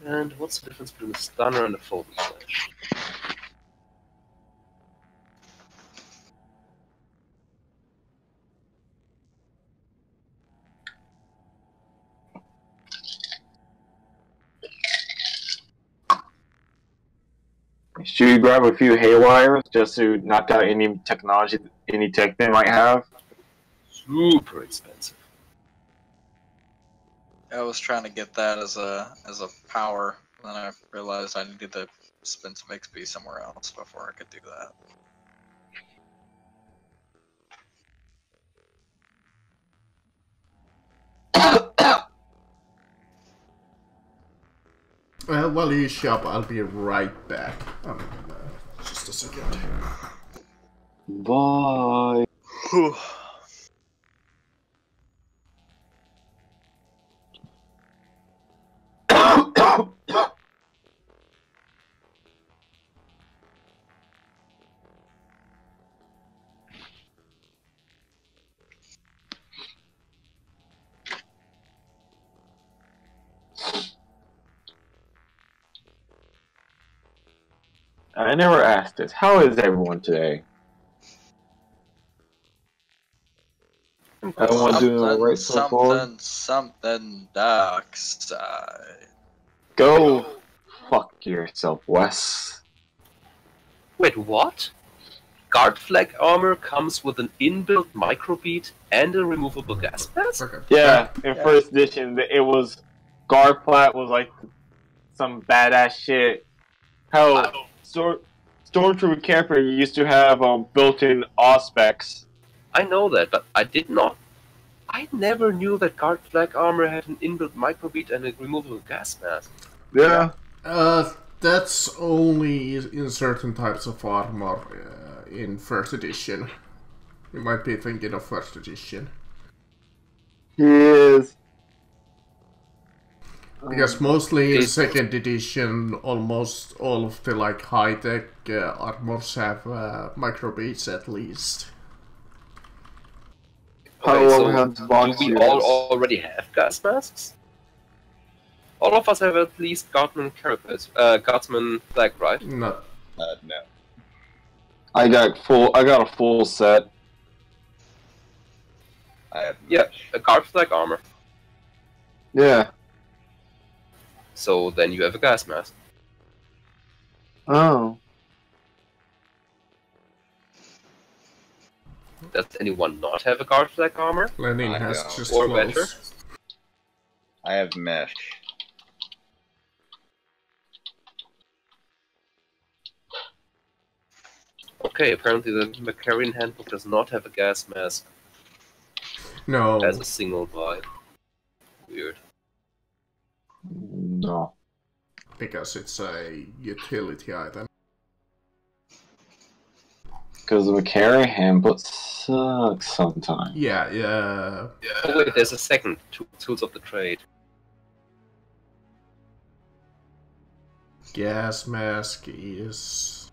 And what's the difference between a stunner and a photon flash? Should we grab a few haywires just to knock out any technology, any tech they might have? Super expensive. I was trying to get that as a power, then I realized I needed to spend some XP somewhere else before I could do that. While you shop, I'll be right back. Just a second. Bye. I never asked this. How is everyone today? Everyone doing alright so far? Something dark side. Go fuck yourself, Wes. Wait, what? Guard flag armor comes with an inbuilt microbead and a removable gas mask? Okay. Yeah, in first edition, it was guard plat was like some badass shit. Hell, Stormtrooper Camper used to have built-in auspex I know that, but I never knew that guard flag armor had an inbuilt microbead and a removable gas mask. Yeah. That's only in certain types of armor in first edition. You might be thinking of first edition. Yes. Because mostly in second edition, almost all of the like high-tech armors have microbeads at least. How Okay, long so has do box we years? all already have gas masks? All of us have at least Guardsman carapace, Guardsman flag, right? Not. No. I got a full set. I have Yeah, a guard flag armor. Yeah. So then you have a gas mask. Oh. Does anyone not have a guard flag armor? Lenin I has don't. just Or clothes. better? I have mesh. Okay, apparently the Macarian handbook does not have a gas mask No. as a single buy. Weird. No. Because it's a utility item. Because the McCary handbook sucks sometimes. Yeah. Oh wait, there's a second. Tools of the trade. Gas mask is...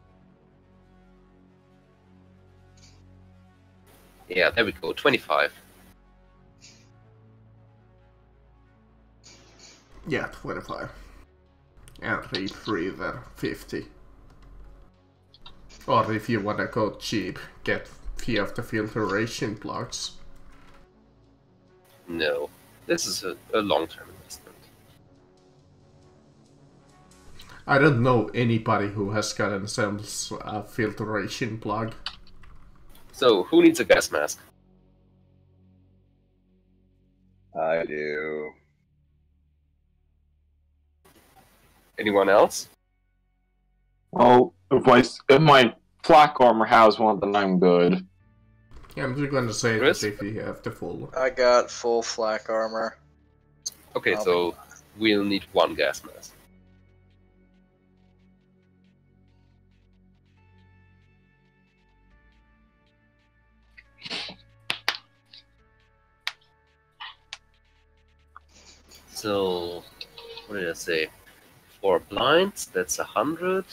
Yeah, there we go. 25. Yeah, 25. And Retriever 50. Or if you wanna go cheap, get few of the filtration plugs. No, this is a long-term investment. I don't know anybody who has gotten themselves a filtration plug. So, who needs a gas mask? I do. Anyone else? Oh, if my flak armor has one, then I'm good. Yeah, I'm just gonna say Chris? that if you have the full. I got full flak armor. Okay, I'll so we'll need one gas mask. So, what did I say? 4 blinds, that's 100.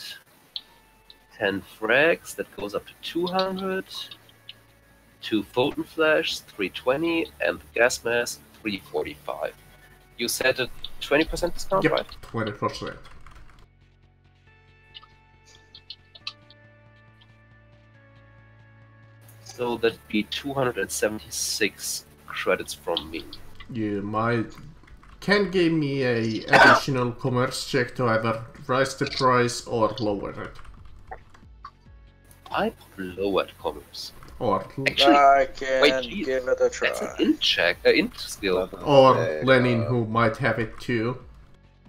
10 frags, that goes up to 200. 2 Photon Flash, 320, and the gas mask, 345. You said a 20% discount, Yep, right? 20%. So that'd be 276 credits from me. You might can give me a additional commerce check to either raise the price or lower it. I blow at commerce. Or Actually, I can wait, geez, give it a try. that's an int check, int skill. Lenin who might have it too.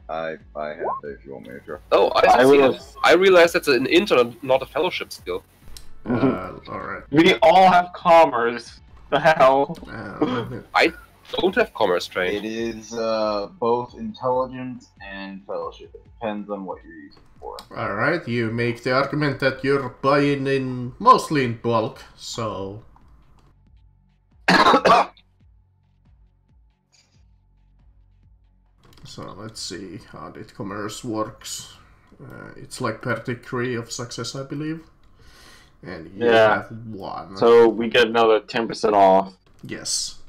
I have it if you want me to try. Oh, I see will- it. I realized that's an int and not a fellowship skill. Alright. We all have commerce. The hell? Don't have commerce trained. It is both intelligence and fellowship. It depends on what you're using it for. Alright, you make the argument that you're buying in mostly in bulk, so... So let's see how the commerce works. It's like per degree of success, I believe. And you Yeah. have 1. So we get another 10% off. Yes.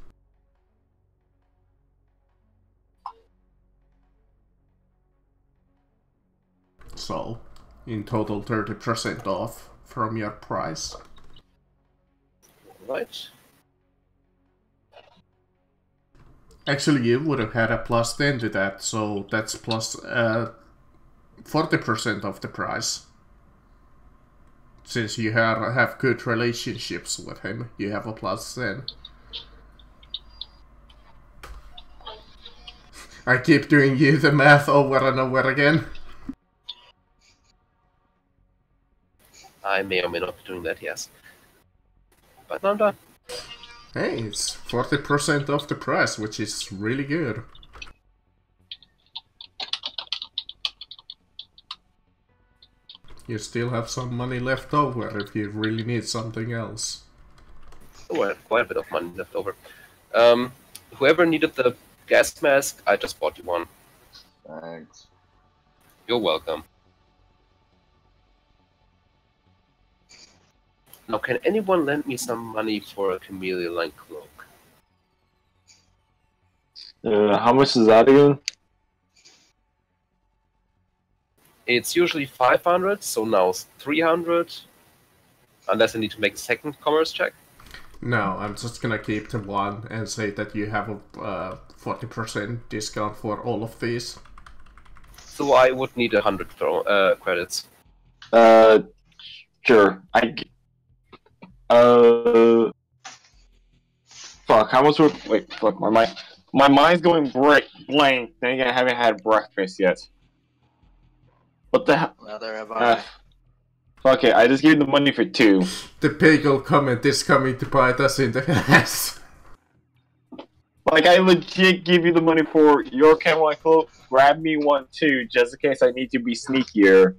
So, in total 30% off from your price. Right. Actually, you would have had a plus 10 to that, so that's plus 40% of the price. Since you have good relationships with him, you have a plus 10. I keep doing you the math over and over again. I may or may not be doing that, yes. But now I'm done. Hey, it's 40% off the price, which is really good. You still have some money left over if you really need something else. Oh, I have quite a bit of money left over. Whoever needed the gas mask, I just bought you one. Thanks. You're welcome. Now, can anyone lend me some money for a chameleon-line cloak? How much is that again? It's usually 500, so now it's 300. Unless I need to make a second commerce check. No, I'm just gonna keep the one and say that you have a 40% discount for all of these. So I would need 100 credits. Sure. Fuck, how much would... Wait, fuck, my mind's going blank. Then again, I haven't had breakfast yet. What the hell? Neither have I. Fuck it, I just gave the money for 2. The bagel comment is coming to bite us in the ass. Like, I legit give you the money for your camel cloak, grab me one too, just in case I need to be sneakier.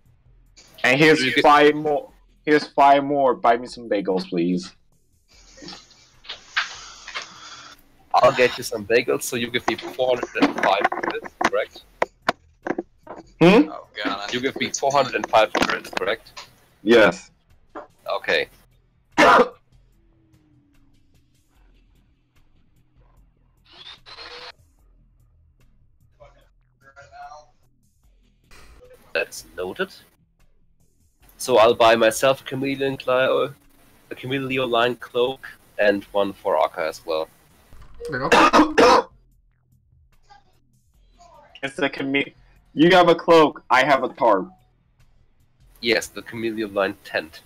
And here's 5 more. Here's 5 more. Buy me some bagels, please. I'll get you some bagels, so you give me 405 credits, correct? Oh god. You give me 405 credits, correct? Yes. Okay. That's noted. So I'll buy myself a chameleon line cloak and one for Aka as well. There you go. It's a You have a cloak, I have a tarp. Yes, the chameleon line tent.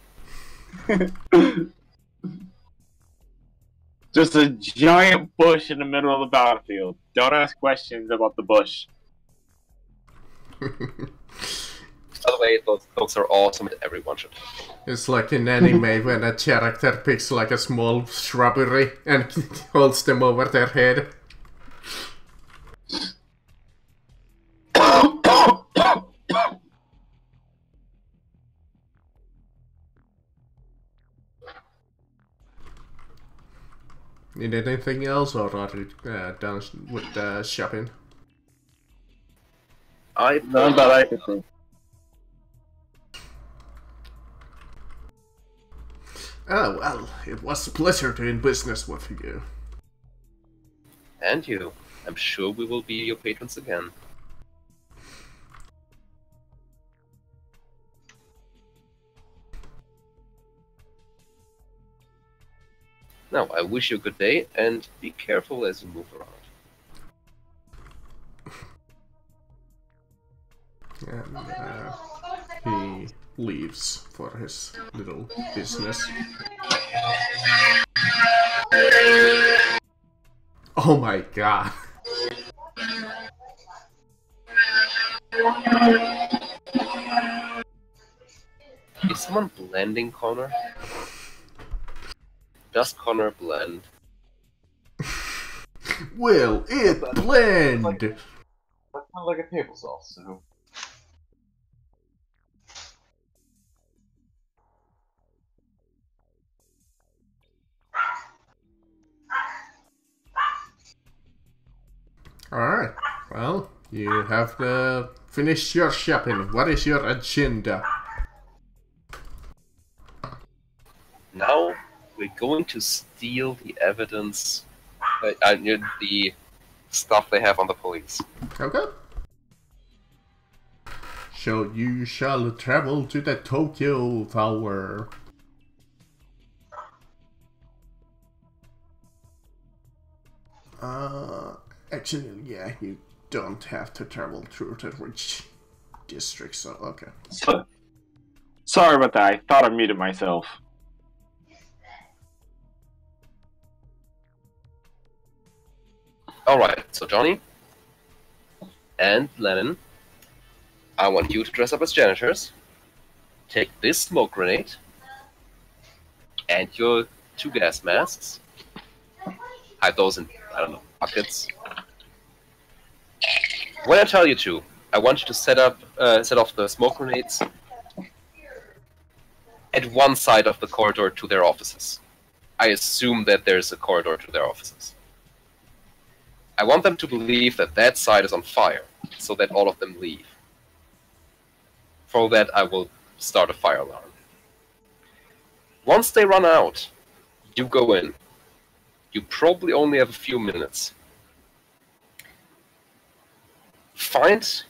Just a giant bush in the middle of the battlefield. Don't ask questions about the bush. By the way, those are awesome and everyone should. It's like in anime when a character picks like a small shrubbery and holds them over their head. Need anything else, or are you done with shopping? None that I can think. Oh, well, it was a pleasure doing business with you. And you. I'm sure we will be your patrons again. Now, I wish you a good day, and be careful as you move around. And he leaves for his little business. Oh my god. Is someone blending Connor? Does Connor blend? Will it blend? That's not like a table saw, so. Alright, well, you have finished your shopping. What is your agenda? Now we're going to steal the evidence, the stuff they have on the police. Okay. So you shall travel to the Tokyo Tower. Actually, yeah, you don't have to travel through the rich district, so okay. Sorry about that, I thought I muted myself. Alright, so Johnny and Lennon, I want you to dress up as janitors, take this smoke grenade, and your 2 gas masks, hide those in, I don't know, buckets. When I tell you to, I want you to set off the smoke grenades at one side of the corridor to their offices. I assume that there's a corridor to their offices. I want them to believe that that side is on fire, so that all of them leave. For that, I will start a fire alarm. Once they run out, you go in. You probably only have a few minutes. Find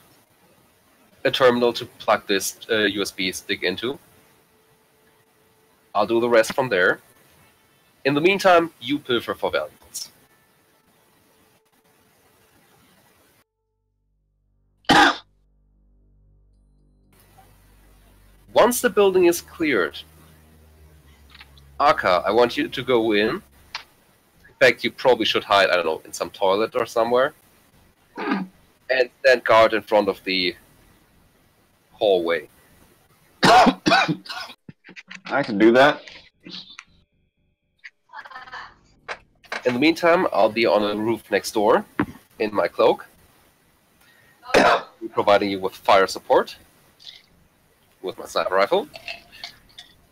a terminal to plug this USB stick into. I'll do the rest from there. In the meantime, you pilfer for valuables. Once the building is cleared, Aka, I want you to go in. In fact, you probably should hide, I don't know, in some toilet or somewhere. And stand guard in front of the hallway. I can do that. In the meantime, I'll be on a roof next door in my cloak, providing you with fire support with my sniper rifle.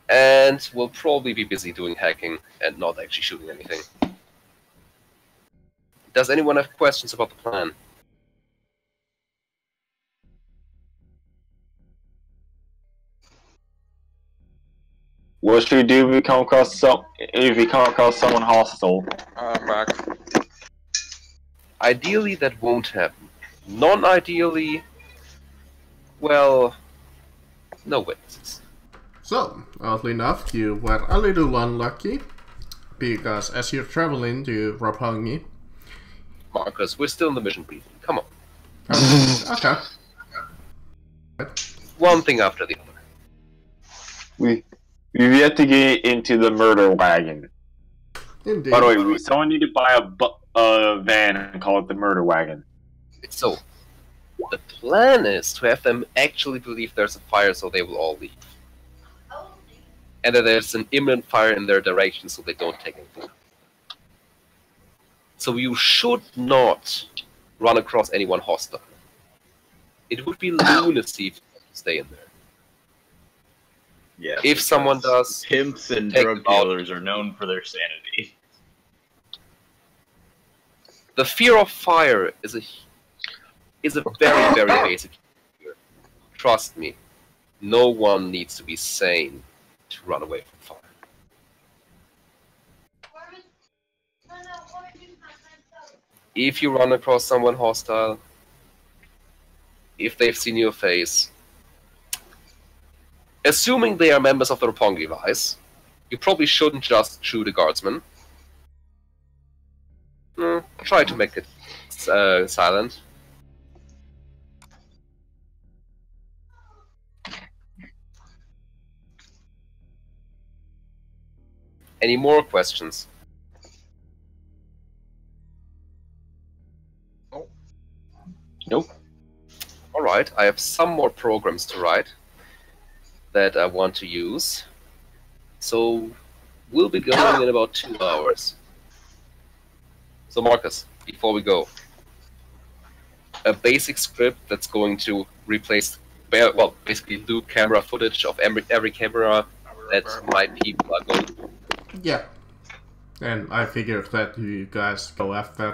And we'll probably be busy doing hacking and not actually shooting anything. Does anyone have questions about the plan? What should we do if we come across someone hostile? I'm back. Ideally, that won't happen. Non-ideally, well, no witnesses. So, oddly enough, you were a little unlucky, because as you're traveling to Roppongi... Marcus, we're still in the mission briefing. Come on. Okay. One thing after the other. We've yet to get into the murder wagon. Indeed. By the way, someone need to buy a van and call it the murder wagon. So, the plan is to have them actually believe there's a fire so they will all leave. And that there's an imminent fire in their direction so they don't take anything. So you should not run across anyone hostile. It would be lunacy if you stay in there. Yeah. If someone does, pimps and take drug them out. dealers are known for their sanity. The fear of fire is a very, very basic fear. Trust me, no one needs to be sane to run away from fire. If you run across someone hostile, if they've seen your face, assuming they are members of the Roppongi Vice, you probably shouldn't just shoot a guardsman. Try to make it silent. Any more questions? Nope. Alright, I have some more programs to write that I want to use. So we'll be going in about 2 hours. So Marcus, before we go, a basic script that's going to replace, well, basically do camera footage of every camera that my people are going to. Yeah. And I figured that you guys go after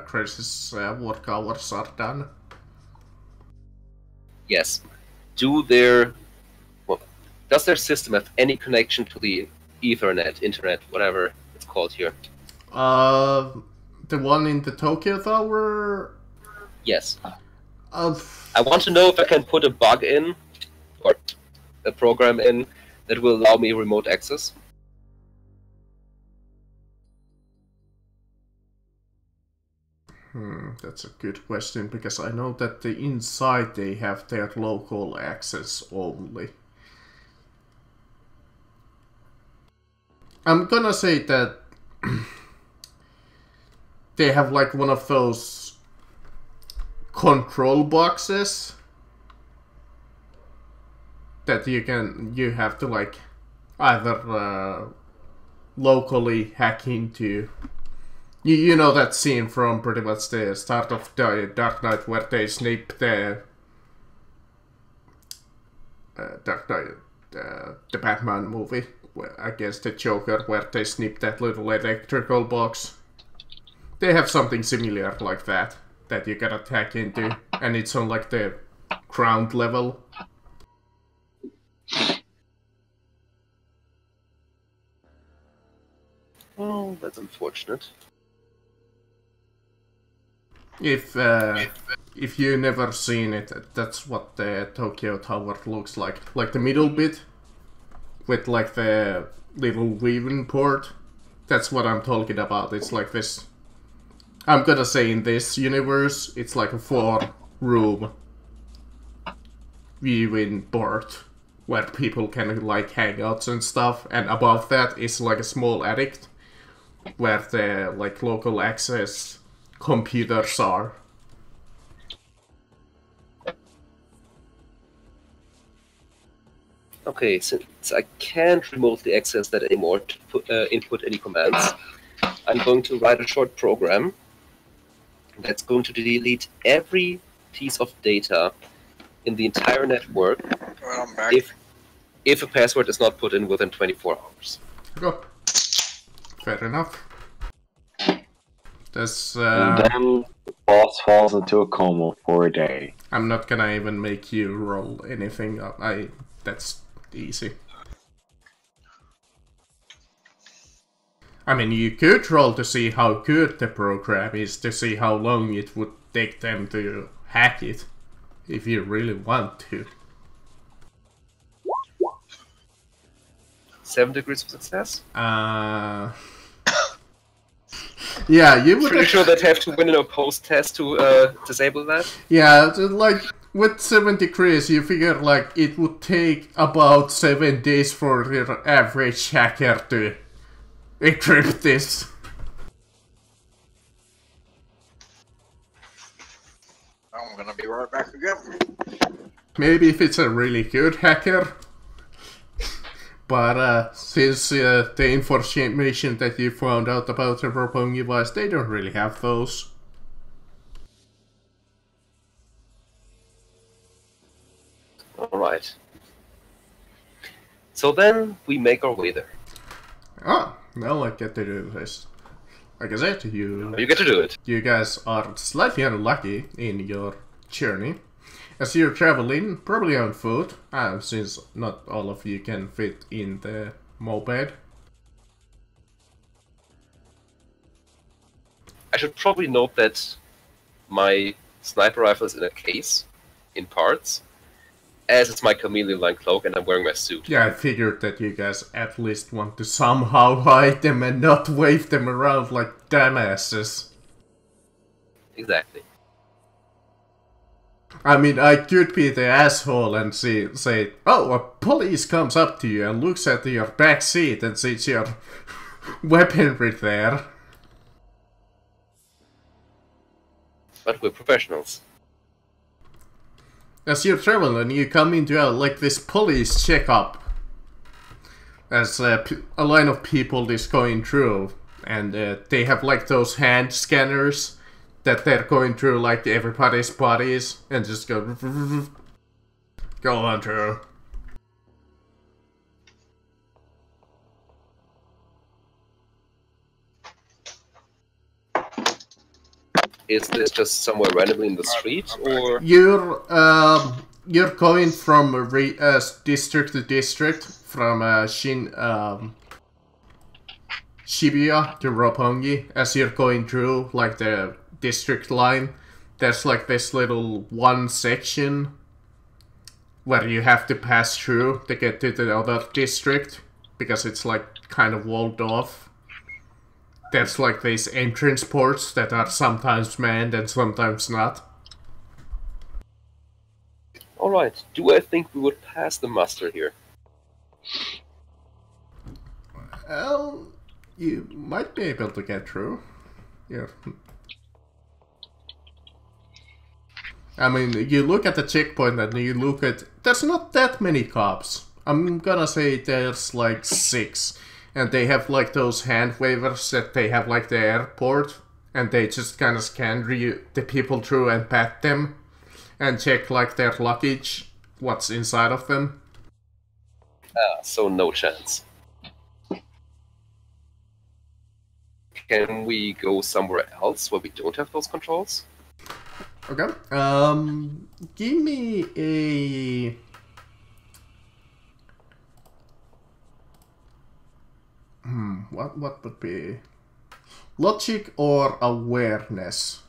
Chris's work hours are done. Yes. Does their system have any connection to the Ethernet, internet, whatever it's called here? The one in the Tokyo Tower? Yes. I want to know if I can put a bug in, or a program in, that will allow me remote access. That's a good question, because I know that the inside they have their local access only. I'm gonna say that they have like one of those control boxes that you have to like either locally hack into You know that scene from pretty much the start of the Dark Knight where they snip the Dark Knight, the Batman movie against the Joker, where they snip that little electrical box. They have something similar like that you can attack into, and it's on like the ground level. Oh, that's unfortunate. If you never seen it, that's what the Tokyo Tower looks like. Like the middle bit, with like the little weaving port. That's what I'm talking about. It's like this. I'm gonna say in this universe, it's like a 4-room viewing port where people can like hang out and stuff. And above that is like a small attic where the like local access computers are. Okay, since I can't remotely access that anymore to input any commands, I'm going to write a short program that's going to delete every piece of data in the entire network I'm back. if a password is not put in within 24 hours. Go. Fair enough. This, And then the boss falls into a coma for a day. I'm not gonna even make you roll anything. That's easy. I mean, you could roll to see how good the program is, to see how long it would take them to hack it, if you really want to. 7 degrees of success? Yeah, you would. Pretty sure they'd have to win an opposed test to disable that? Yeah, like with 7 degrees, you figure like it would take about 7 days for your average hacker to encrypt this. I'm gonna be right back again. Maybe if it's a really good hacker. But since the information that you found out about the Roppongi Vice, they don't really have those. Alright. So then we make our way there. Ah, now I get to do this. Like I said, You get to do it. you guys are slightly unlucky in your journey. As you're traveling, probably on foot, since not all of you can fit in the moped. I should probably note that my sniper rifle is in a case, in parts, as it's my chameleon-line cloak and I'm wearing my suit. Yeah, I figured that you guys at least want to somehow hide them and not wave them around like dumbasses. Exactly. I mean, I could be the asshole and say, oh, a police comes up to you and looks at your back seat and sees your weaponry there. But we're professionals. As you're traveling, you come into like this police checkup. As a line of people is going through, and they have like those hand scanners that they're going through like everybody's bodies and just go on through. Is this just somewhere randomly in the street, or...? You're going from district to district, from Shibuya to Roppongi. As you're going through like the district line, there's like this little one section where you have to pass through to get to the other district, because it's like kind of walled off. There's like these entrance ports that are sometimes manned and sometimes not. Alright, do I think we would pass the muster here? Well, you might be able to get through. Yeah. I mean, you look at the checkpoint and you look at... There's not that many cops. I'm gonna say there's like 6. and they have like those hand wavers that they have like the airport, and they just kind of scan the people through and pat them and check like their luggage, what's inside of them. So no chance. Can we go somewhere else where we don't have those controls? Okay. Give me a... What would be... Logic or awareness?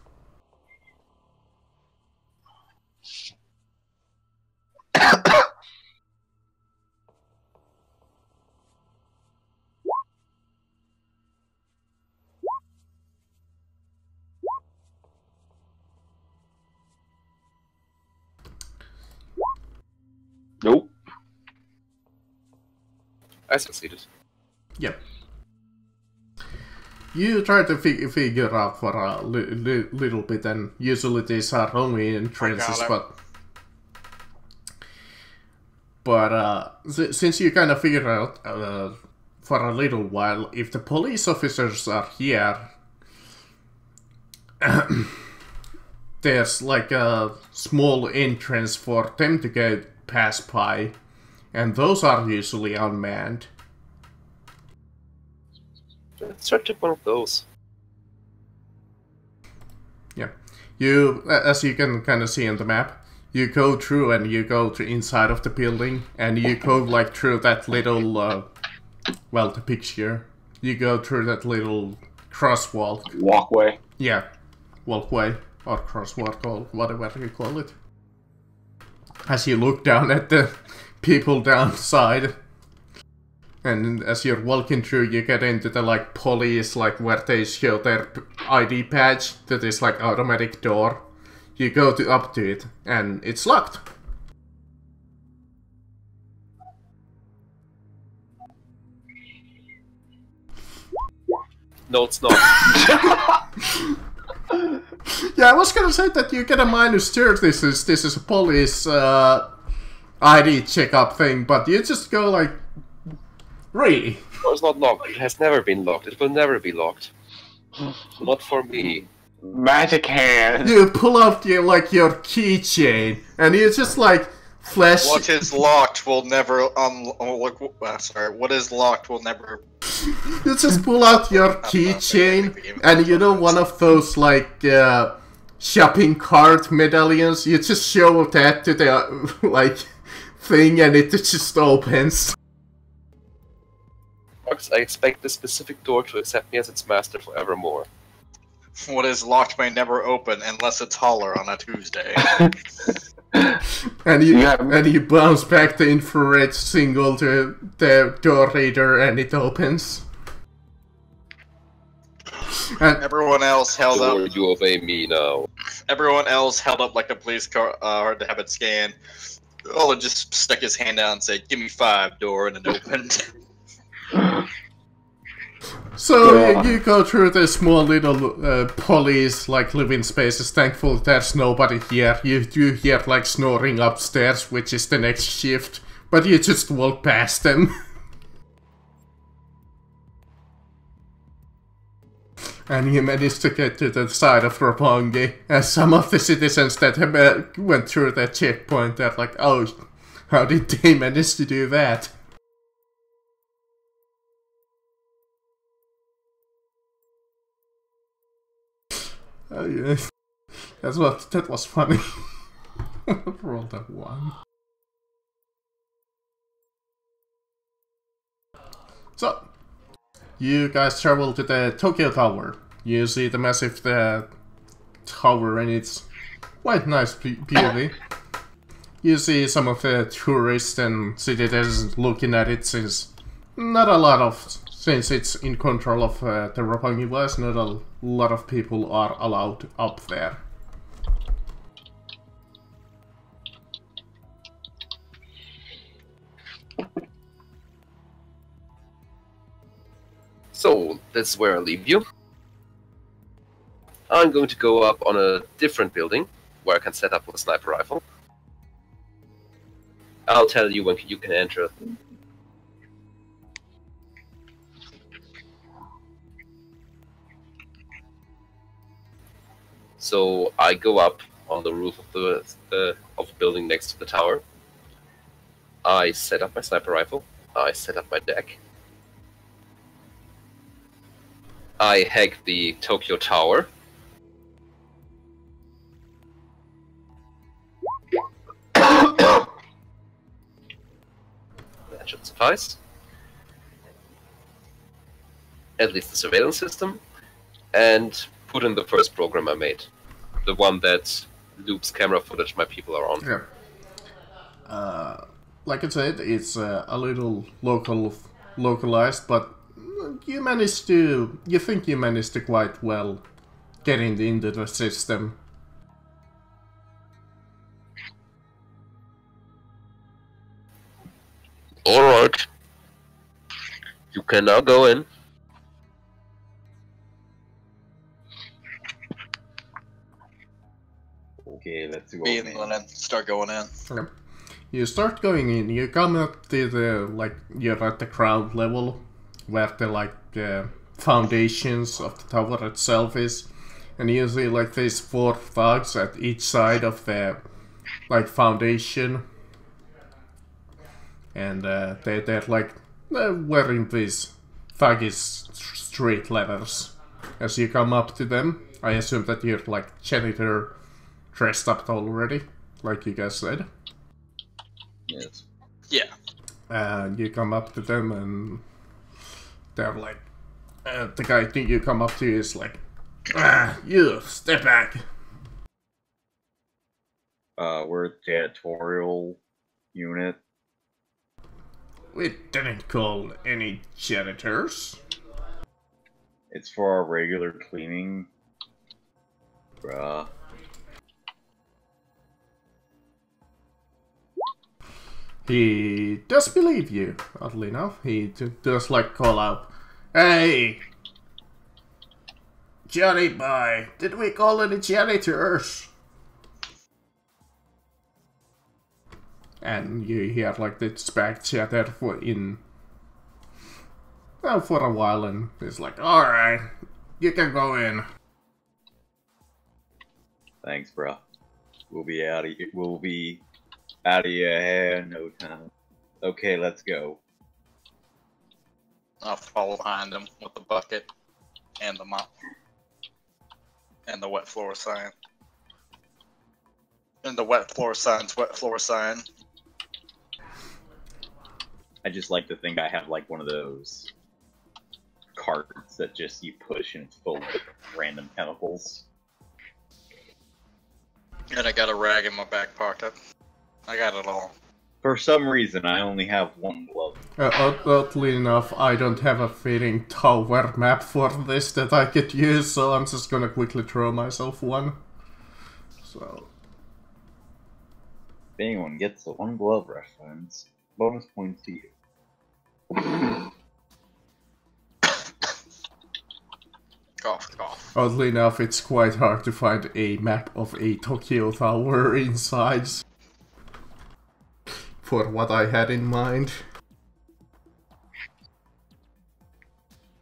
Nope. I succeeded. Yep. You try to figure out for a little bit, and usually these are only entrances, but since you kind of figure out for a little while, if the police officers are here, there's like a small entrance for them to go pass by, and those are usually unmanned. Let's try to take one of those. Yeah, you, as you can kind of see on the map, you go through and you go to inside of the building, and you go like through that little, well, the picture. You go through that little crosswalk. Walkway. Yeah, walkway or crosswalk or whatever you call it. As you look down at the people downside, and as you're walking through, you get into the like police, like where they show their ID badge to this like automatic door. You go up to it, and it's locked. No, it's not. Yeah, I was gonna say that you get a -2. This is a police ID checkup thing, but you just go like, really? No, it's not locked. It has never been locked. It will never be locked. Not for me. Magic hand. You pull out your keychain, and you just like flash. What is locked will never what is locked will never. You just pull out your keychain, and you know one of those like shopping cart medallions. You just show that to the like thing, and it just opens. I expect this specific door to accept me as its master forevermore. What is locked may never open unless it's holler on a Tuesday. And you bounce back the infrared signal to the door reader, and it opens. And Everyone else held Or up. you obey me now. Everyone else held up like a police car to have it scanned. Ola just stuck his hand out and said, "Give me 5, door," and it opened. so you go through the small little police like living spaces. Thankfully there's nobody here. You do hear like snoring upstairs, which is the next shift, but you just walk past them. And you manage to get to the side of Roppongi, and some of the citizens that have, went through that checkpoint, they're like, oh, how did they manage to do that? Oh yeah, that was funny. Roll that 1. So, you guys travel to the Tokyo Tower. You see the massive tower, and it's quite nice beauty. You see some of the tourists and citizens looking at it, since it's in control of the Roppongi West, not a lot of people are allowed up there. So, that's where I leave you. I'm going to go up on a different building, where I can set up with a sniper rifle. I'll tell you when you can enter. So I go up on the roof of the building next to the tower. I set up my sniper rifle. I set up my deck. I hack the Tokyo Tower. That should suffice. At least the surveillance system. And put in the first program I made. The one that loops camera footage my people are on. Yeah. Like I said, it's a little localized, but you think you managed to quite well getting into the system. Alright. You can now go in. Okay, let's go. Be in and start going in. Okay. You start going in, you come up to the, you're at the ground level, where the, foundations of the tower itself is, and you see, these 4 thugs at each side of the, foundation, and, they're wearing these thuggish street leathers. As you come up to them, I assume that you're, janitor dressed up already, like you guys said. Yes. Yeah. And you come up to them and they're the guy that you come up to is you, step back. We're a janitorial unit. We didn't call any janitors. It's for our regular cleaning. Bruh. He does believe you, oddly enough. He does call out, "Hey! Johnny boy, did we call any janitors?" And you hear this back chatter for a while, and he's "Alright, you can go in." Thanks, bruh. We'll be out of your hair in no time. Okay, let's go. I'll follow behind him with the bucket and the mop and the wet floor sign. And the wet floor sign's wet floor sign. I just like to think I have one of those carts that just you push and it's full of random chemicals. And I got a rag in my back pocket. I got it all. For some reason, I only have one glove. Oddly enough, I don't have a fitting tower map for this that I could use, so I'm just gonna quickly throw myself one. So... If anyone gets the one glove reference, bonus points to you. Cough, cough. Oddly enough, it's quite hard to find a map of a Tokyo Tower inside. For what I had in mind.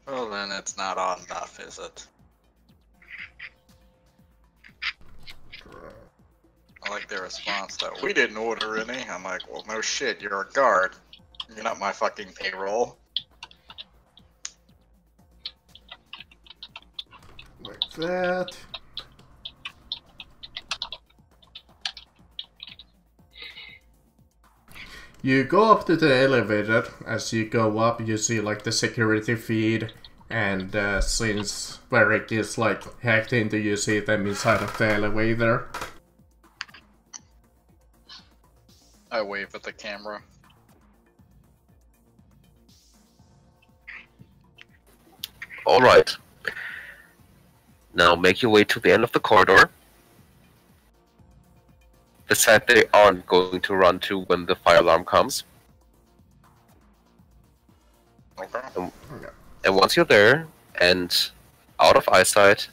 Well, then it's not odd enough, is it? I like their response that we didn't order any. I'm like, well, no shit, you're a guard. You're not my fucking payroll. Like that. You go up to the elevator. As you go up, you see the security feed, and since Varric is hacked into, you see them inside of the elevator. I wave at the camera. Alright. Now make your way to the end of the corridor. The side they aren't going to run to when the fire alarm comes. Okay. And once you're there, and out of eyesight,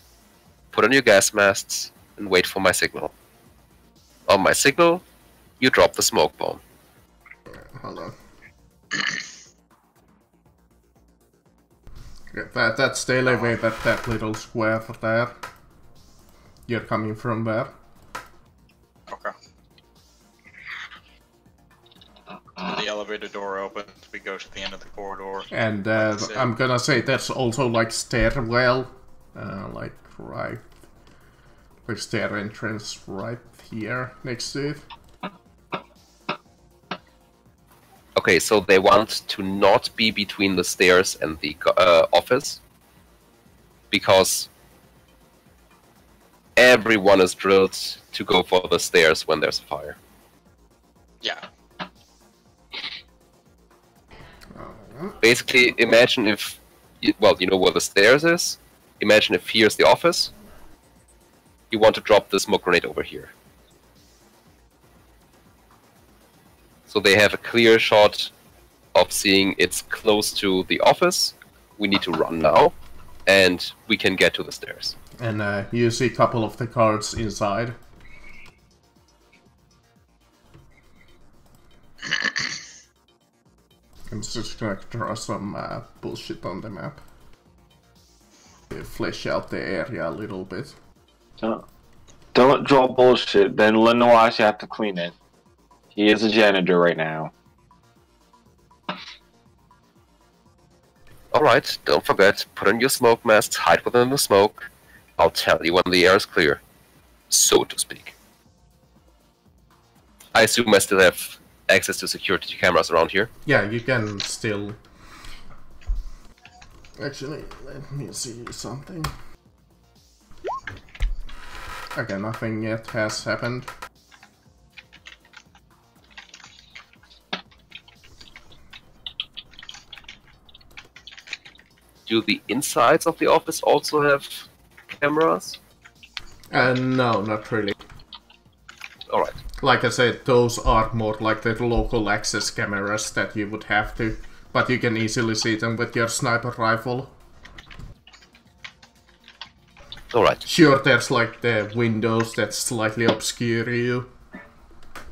put on your gas masks, and wait for my signal. On my signal, you drop the smoke bomb. Hold on. That's the elevator, that little square there. You're coming from where? Okay. The elevator door opens. We go to the end of the corridor. And I'm gonna say there's also like stairwell, like right, like stair entrance right here next to it. Okay, so they want to not be between the stairs and the office, because everyone is drilled to go for the stairs when there's a fire. Yeah. Basically, imagine if, well, you know where the stairs is. Imagine if here's the office. You want to drop the smoke grenade over here. So they have a clear shot of seeing it's close to the office. We need to run now, and we can get to the stairs. And you see a couple of the cards inside. I'm just gonna draw some bullshit on the map. Flesh out the area a little bit. Don't draw bullshit, then Lenoir should have to clean it. He is a janitor right now. Alright, don't forget, put on your smoke masks, hide within the smoke. I'll tell you when the air is clear, so to speak. I assume I still have access to security cameras around here. Yeah, you can still... Actually, let me see something. Okay, nothing yet has happened. Do the insides of the office also have cameras? No, not really. Alright. Like I said, those are more like the local access cameras that you would have to, but you can easily see them with your sniper rifle. Alright. Sure, there's like the windows that slightly obscure you,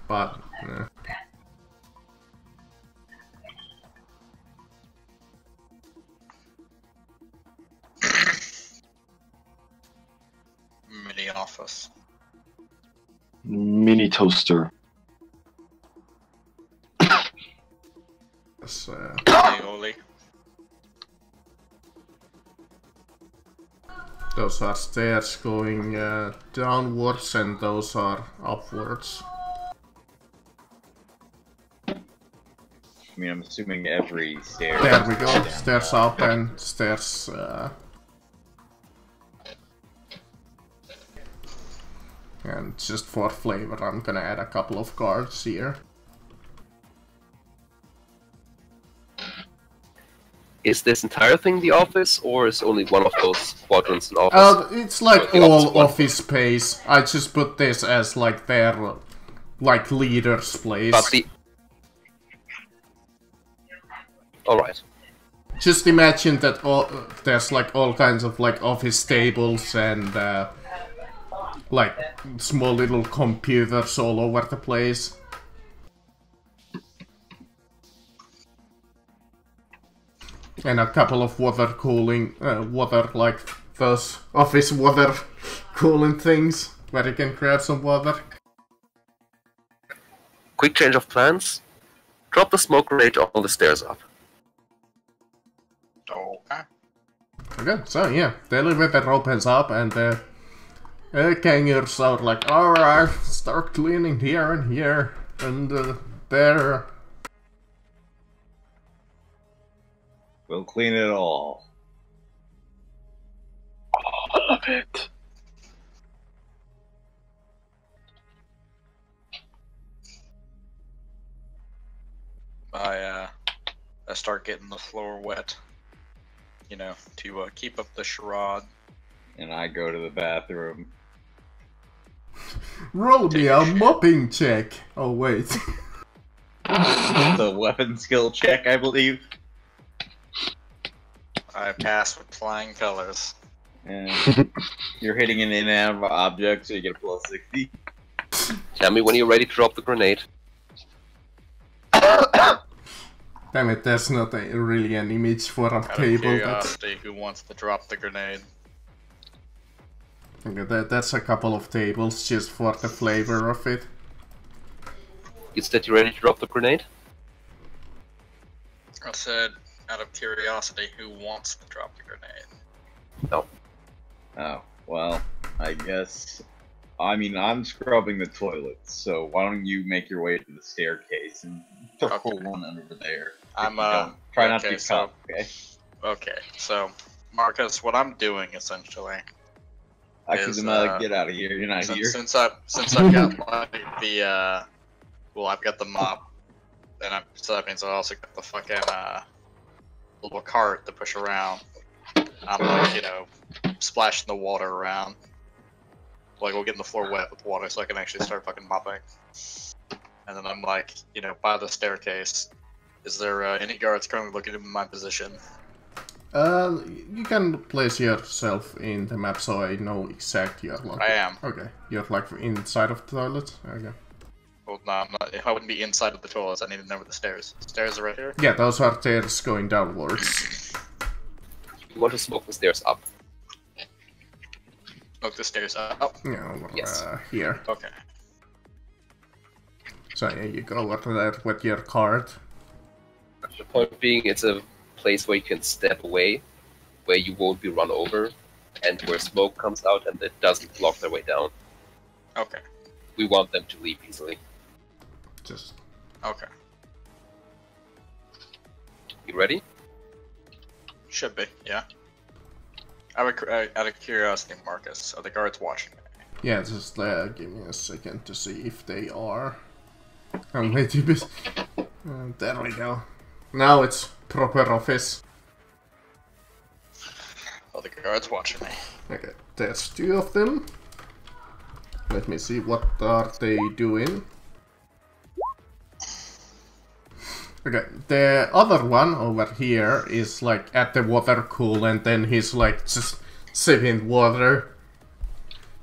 but... Mini office. Mini toaster. Yes, Aioli. those are stairs going downwards and those are upwards. I mean, I'm assuming every stair. There we go, stairs up and stairs... And just for flavor, I'm gonna add a couple of cards here. Is this entire thing the office, or is only one of those quadrants an office? It's like all office space. I just put this as like their like leader's place. But the... Alright. Just imagine that there's like all kinds of like office tables and like small little computers all over the place. And a couple of water cooling, like those office water cooling things where you can grab some water. Quick change of plans. Drop the smoke grenade on the stairs up. Okay. Okay, so yeah, the elevator opens up and the Kangers are like, alright, start cleaning here and here and there. We'll clean it all. All of it. I start getting the floor wet, you know, to keep up the charade. And I go to the bathroom. Roll me a mopping check. Oh wait. The weapon skill check, I believe. I pass with flying colors. And you're hitting an inanimate object, so you get a plus 60. Tell me when you're ready to drop the grenade. Damn it, there's not really an image for a Out of table. curiosity, who wants to drop the grenade? Okay, that's a couple of tables just for the flavor of it. Is that you ready to drop the grenade? I said, out of curiosity, who wants to drop the grenade? No. Oh, well, I guess. I mean, I'm scrubbing the toilets, so why don't you make your way to the staircase and throw one under there? Try not to get caught, okay? Okay, so, Marcus, what I'm doing essentially. Actually, get out of here. You're not here. Since I've got like I've got the mop, and so that means I also got the fucking little cart to push around. I'm like, splashing the water around. Like, we'll get the floor wet with water so I can actually start fucking mopping. And then I'm like, by the staircase, is there any guards currently looking at my position? You can place yourself in the map so I know exactly you're like. I am. Okay, you're like inside of the toilet? Okay. Well, no, I'm not. I wouldn't be inside of the toilets. I need to know where the stairs. The stairs are right here? Yeah, those are stairs going downwards. You want to smoke the stairs up. Smoke the stairs up? Yeah, Yes. Here. Okay. So yeah, you go over there with your card. The point being, it's a place where you can step away, where you won't be run over, and where smoke comes out and it doesn't block their way down. Okay. We want them to leave easily. Just... Okay. You ready? Should be, yeah. Out of curiosity, Marcus, are the guards watching me? Yeah, just give me a second to see if they are. I'm way too busy. There we go. Now it's proper office. Are the guards watching me? Okay, there's 2 of them. Let me see, what are they doing? Okay, the other one over here is like at the water cool and then he's like just sipping water.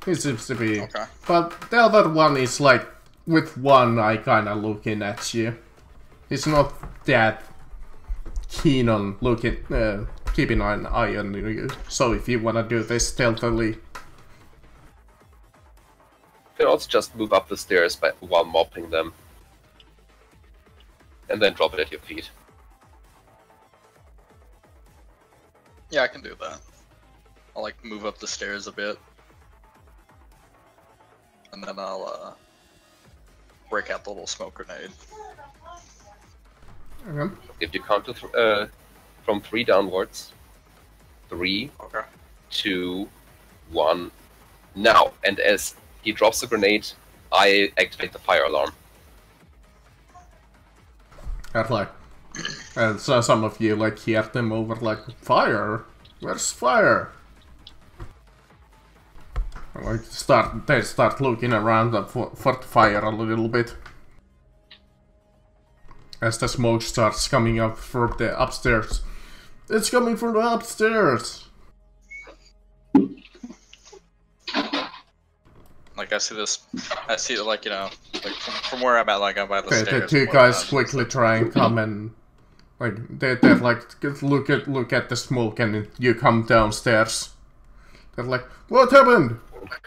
He seems to be... Okay. But the other one is like with one eye kinda looking at you. He's not that keen on looking, keeping an eye on you. So if you wanna do this stealthily... You can also just move up the stairs while mopping them. And then drop it at your feet. Yeah, I can do that. I'll like move up the stairs a bit. And then I'll break out the little smoke grenade. Okay. If you count to from 3 downwards. 3, Okay. 2, 1, now! And as he drops the grenade, I activate the fire alarm. And like, and so some of you like hear them over like, fire? Where's fire? And, like they start looking around for the fire a little bit. As the smoke starts coming up from the upstairs. It's coming from the upstairs! Like I see like, like from where I'm at, like I'm by the stairs. The 2 guys quickly try and come and like they're like look at the smoke and you come downstairs. They're like, what happened?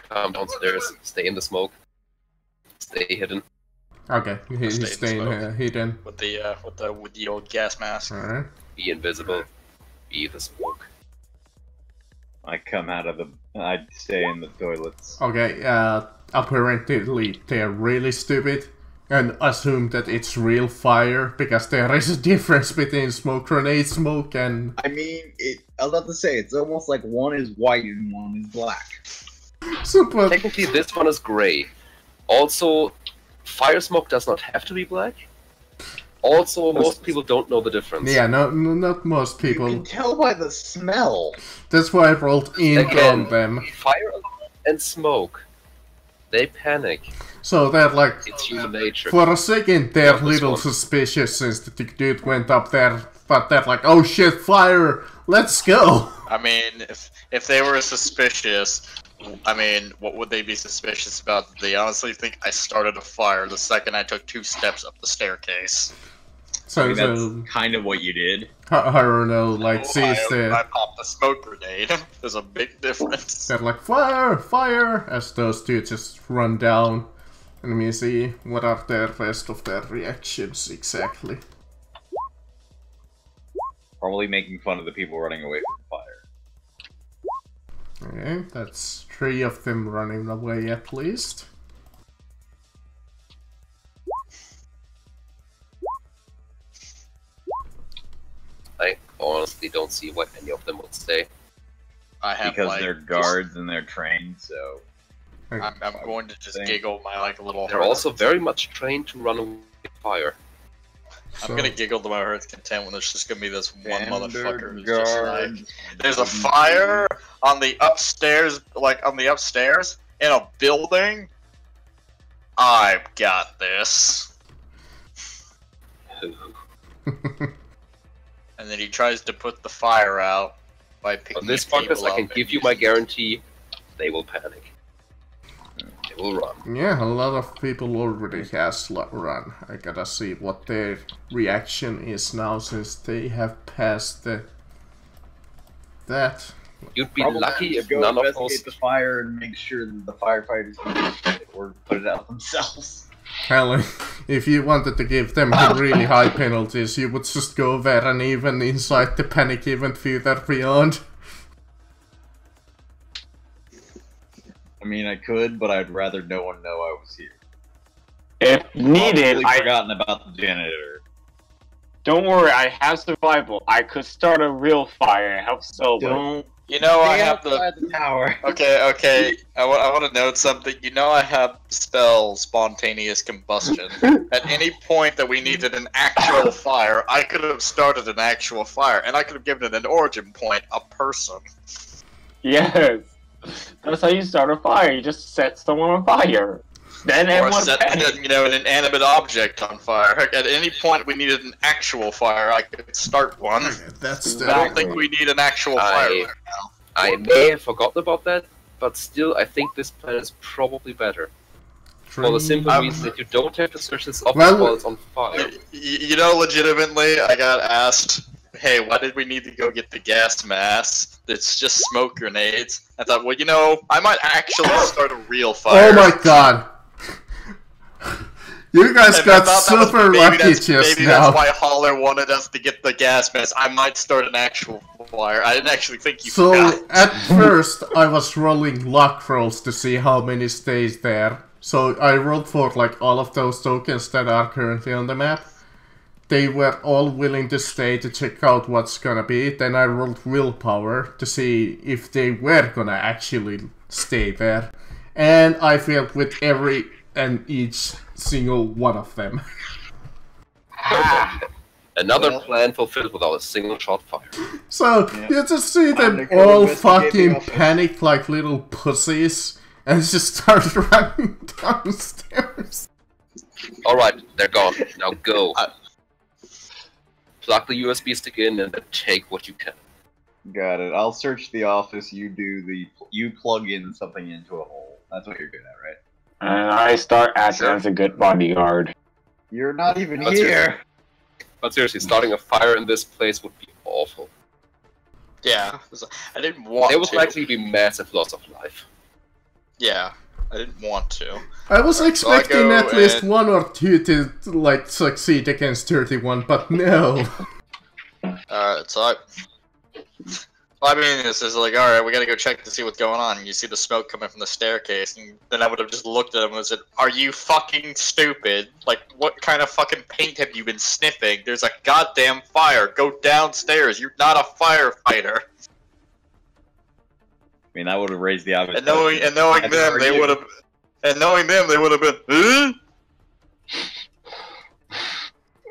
Come downstairs, stay in the smoke, stay hidden. Okay, he's staying hidden. With the old gas mask. Alright. Be invisible, be the smoke. I come out of I stay in the toilets. Okay, apparently they're really stupid and assume that it's real fire because there is a difference between smoke grenade smoke and... I mean, I was about to say, it's almost like one is white and one is black. Super. Technically, this one is gray. Also, fire smoke does not have to be black. Also, most people don't know the difference. Yeah, no, not most people. You can tell by the smell. That's why I rolled ink on them. Fire and smoke, they panic. So they're like, it's human nature. For a second, they're a little suspicious since the dude went up there, but they're like, oh shit, fire, let's go. I mean, if they were suspicious, I mean, what would they be suspicious about? They honestly think I started a fire the second I took 2 steps up the staircase. So, that's kind of what you did. Haruno, like, sees I popped a smoke grenade. There's a big difference. they're like, fire, fire, as those two just run down. And let me see, what are the rest of their reactions exactly? Probably making fun of the people running away from fire. Okay, that's 3 of them running away at least. I honestly don't see why any of them would stay. I have Because like, they're guards and they're trained, so... I'm going to just giggle my like little. They're also very much trained to run away from fire. I'm gonna giggle to my heart's content when there's just gonna be this one motherfucker who's guard. just like, there's a fire on the upstairs, in a building. I've got this. And then he tries to put the fire out by picking On this the table podcast, I can up give you my guarantee, they will panic. They will run. Yeah, a lot of people already has run. I gotta see what their reaction is now since they have passed that. You'd be Probably lucky if go none of investigate those. the fire and make sure that the firefighters can it or put it out themselves. Hell, if you wanted to give them really high penalties, you would just go there and even inside the panic even further beyond. I mean, I could, but I'd rather no one know I was here. If needed, Probably forgotten about the janitor. don't worry, I have survival. I could start a real fire and help Silver. Don't You know, I stay have the. outside the tower. Okay. I want to note something. You know, I have the spell spontaneous combustion. At any point that we needed an actual fire, I could have started an actual fire, and I could have given it an origin point, a person. Yes. That's how you start a fire. You just set someone on fire. Then Or everyone set, panics. an inanimate object on fire. Heck, at any point we needed an actual fire, I could start one. That's I don't the... think we need an actual fire right now. I may have forgotten about that, but still, I think this plan is probably better. For the simple reason that you don't have to search this office Well- while it's on fire. You know, legitimately, I got asked, hey, why did we need to go get the gas mask? It's just smoke grenades. I thought, well, you know, I might actually start a real fire. Oh my god! You guys And I got thought that was- super maybe lucky that's- just Maybe now. that's why Holler wanted us to get the gas mask. I might start an actual fire. I didn't actually think you So, forgot. at first, I was rolling luck rolls to see how many stays there. So, I rolled for, like, all of those tokens that are currently on the map. They were all willing to stay to check out what's gonna be. Then I rolled willpower to see if they were gonna actually stay there. And I failed with every and each single one of them. Another Well- plan fulfilled without a single shot fired. So, Yeah. you just see them Undercover all investigating fucking officer. panic like little pussies and just start running downstairs. Alright, they're gone. Now go. Plug the USB stick in and then take what you can. Got it. I'll search the office. You plug in something into a hole. That's what you're good at, right? And I start acting as a good bodyguard. You're not even That's here. But seriously, starting a fire in this place would be awful. Yeah, I didn't want There would to. likely be massive loss of life. Yeah, I didn't want to. I was expecting go at least and- one or two to, like, succeed against 31, but no. Alright, so I mean, this is like, alright, we gotta go check to see what's going on. And you see the smoke coming from the staircase, and then I would have just looked at him and said, are you fucking stupid? Like, what kind of fucking paint have you been sniffing? There's a goddamn fire. Go downstairs. You're not a firefighter. I mean, that would have raised the obvious. And knowing them, they would have. And knowing them, they would have been, huh?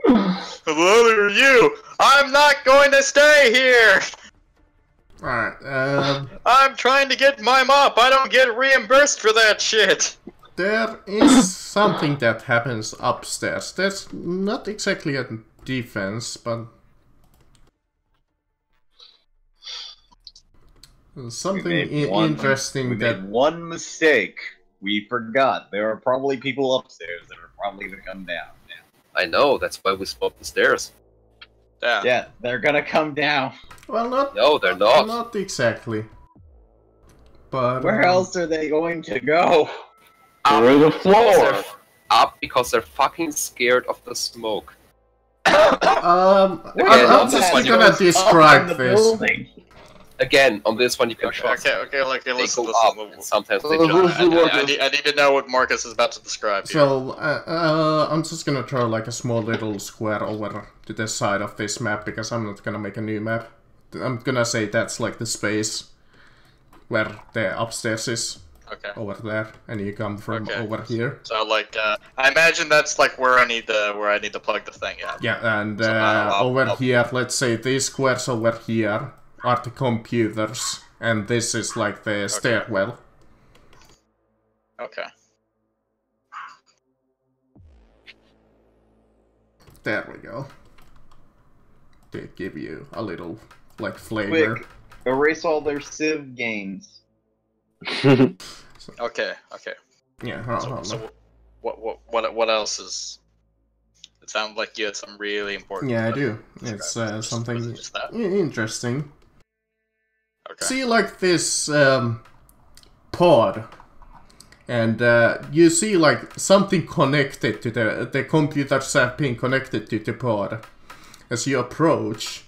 Hello, who are you? I'm not going to stay here. Alright, I'm trying to get my mop. I don't get reimbursed for that shit. there is something that happens upstairs. That's not exactly a defense, but... something interesting we that... made one mistake. We forgot. There are probably people upstairs that are probably going to come down. I know, that's why we smoke the stairs. Yeah. Yeah, they're gonna come down. Well, not No, they're not. not exactly. But Where else are they going to go? Through the floor. Up because they're fucking scared of the smoke. I'm on this just one, gonna Up in describe the this. building. Again, on this one you can Okay, trust. okay, They listen. go up, and sometimes they Who's jump. the one- I need to know what Marcus is about to describe here. So, I'm just gonna draw like a small little square over to the side of this map because I'm not gonna make a new map. I'm gonna say that's like the space where the upstairs is. Okay. Over there, and you come from Okay. over here. So like, I imagine that's like where I need to plug the thing in. Yeah, and So, over here, let's say these squares over here are the computers, and this is like the stairwell. Okay. There we go. To give you a little like flavor. Quick, erase all their Civ games. Okay. Yeah. So what else is? It sounds like you had some really important. Yeah, I stuff do. to It's describe. Was something it just that? interesting. Okay. See, like this pod, and you see like something connected to the computers have been connected to the pod. As you approach,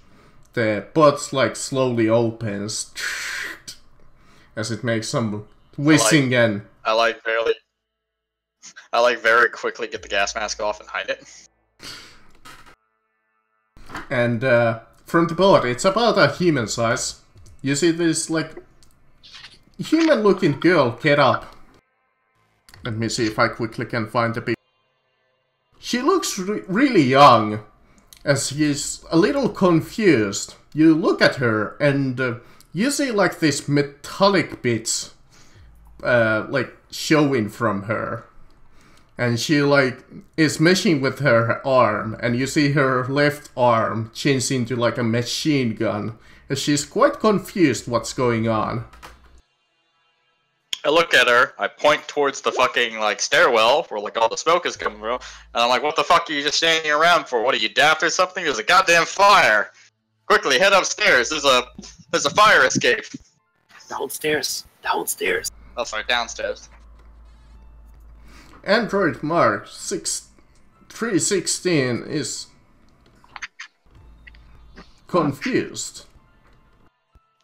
the pod like slowly opens as it makes some whizzing and I like very quickly get the gas mask off and hide it. and from the pod, it's about a human size. You see this like human-looking girl get up. Let me see if I quickly can find the picture. She looks really young, as she's a little confused. You look at her and you see like these metallic bits like showing from her. And she like is meshing with her arm, and you see her left arm change into like a machine gun. And she's quite confused what's going on. I look at her, I point towards the fucking like stairwell where like all the smoke is coming from, and I'm like, "What the fuck are you just standing around for? What are you daft or something? There's a goddamn fire! Quickly head upstairs. There's a fire escape." Downstairs. Oh, sorry, downstairs. Android Mark 316 is confused.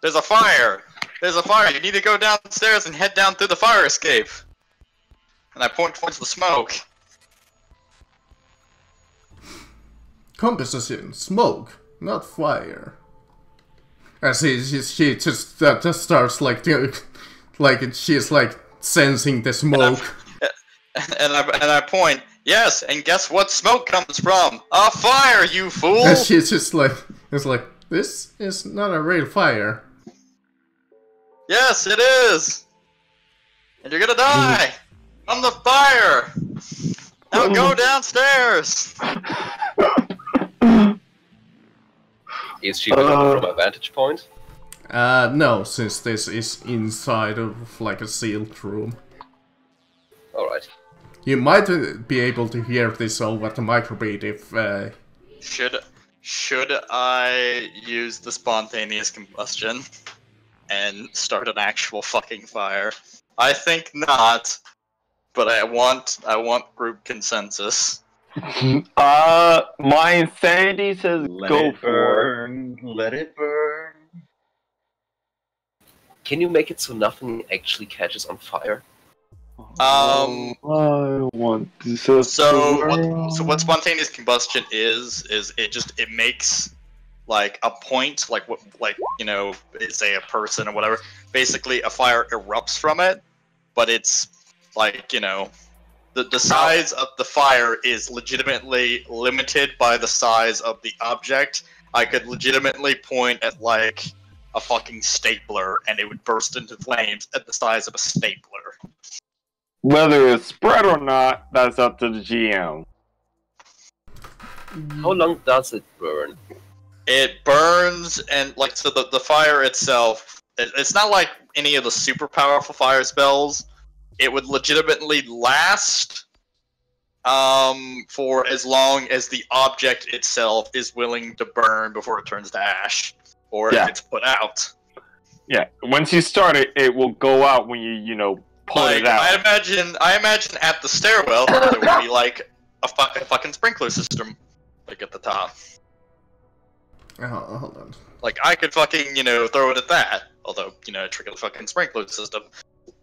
There's a fire. There's a fire. You need to go downstairs and head down through the fire escape. And I point towards the smoke. Composition, smoke, not fire. As she just starts like she's like sensing the smoke. And I point. Yes, and guess what smoke comes from? A fire, you fool! And she's just like, it's like, this is not a real fire. Yes, it is! And you're gonna die! From the fire! Now go downstairs! Is she visible from a vantage point? No, since this is inside of like a sealed room. Alright. You might be able to hear this over the microbeat if Should I use the spontaneous combustion and start an actual fucking fire? I think not, but I want group consensus. My insanity says Let go it for burn. Let it burn. Can you make it so nothing actually catches on fire? I want to So what spontaneous combustion is it makes like a point, like what, like, you know, say a person or whatever. Basically, a fire erupts from it, but it's like, you know, the size of the fire is legitimately limited by the size of the object. I could legitimately point at like a fucking stapler, and it would burst into flames at the size of a stapler. Whether it's spread or not, that's up to the GM. How long does it burn? It burns, and like, so the fire itself, it's not like any of the super powerful fire spells. It would legitimately last for as long as the object itself is willing to burn before it turns to ash, or Yeah. if it's put out. Yeah, once you start it, it will go out when you put Like, it out. I imagine at the stairwell there would be like a fucking sprinkler system, like at the top. Oh, hold on. Like I could fucking throw it at that, although trigger the fucking sprinkler system.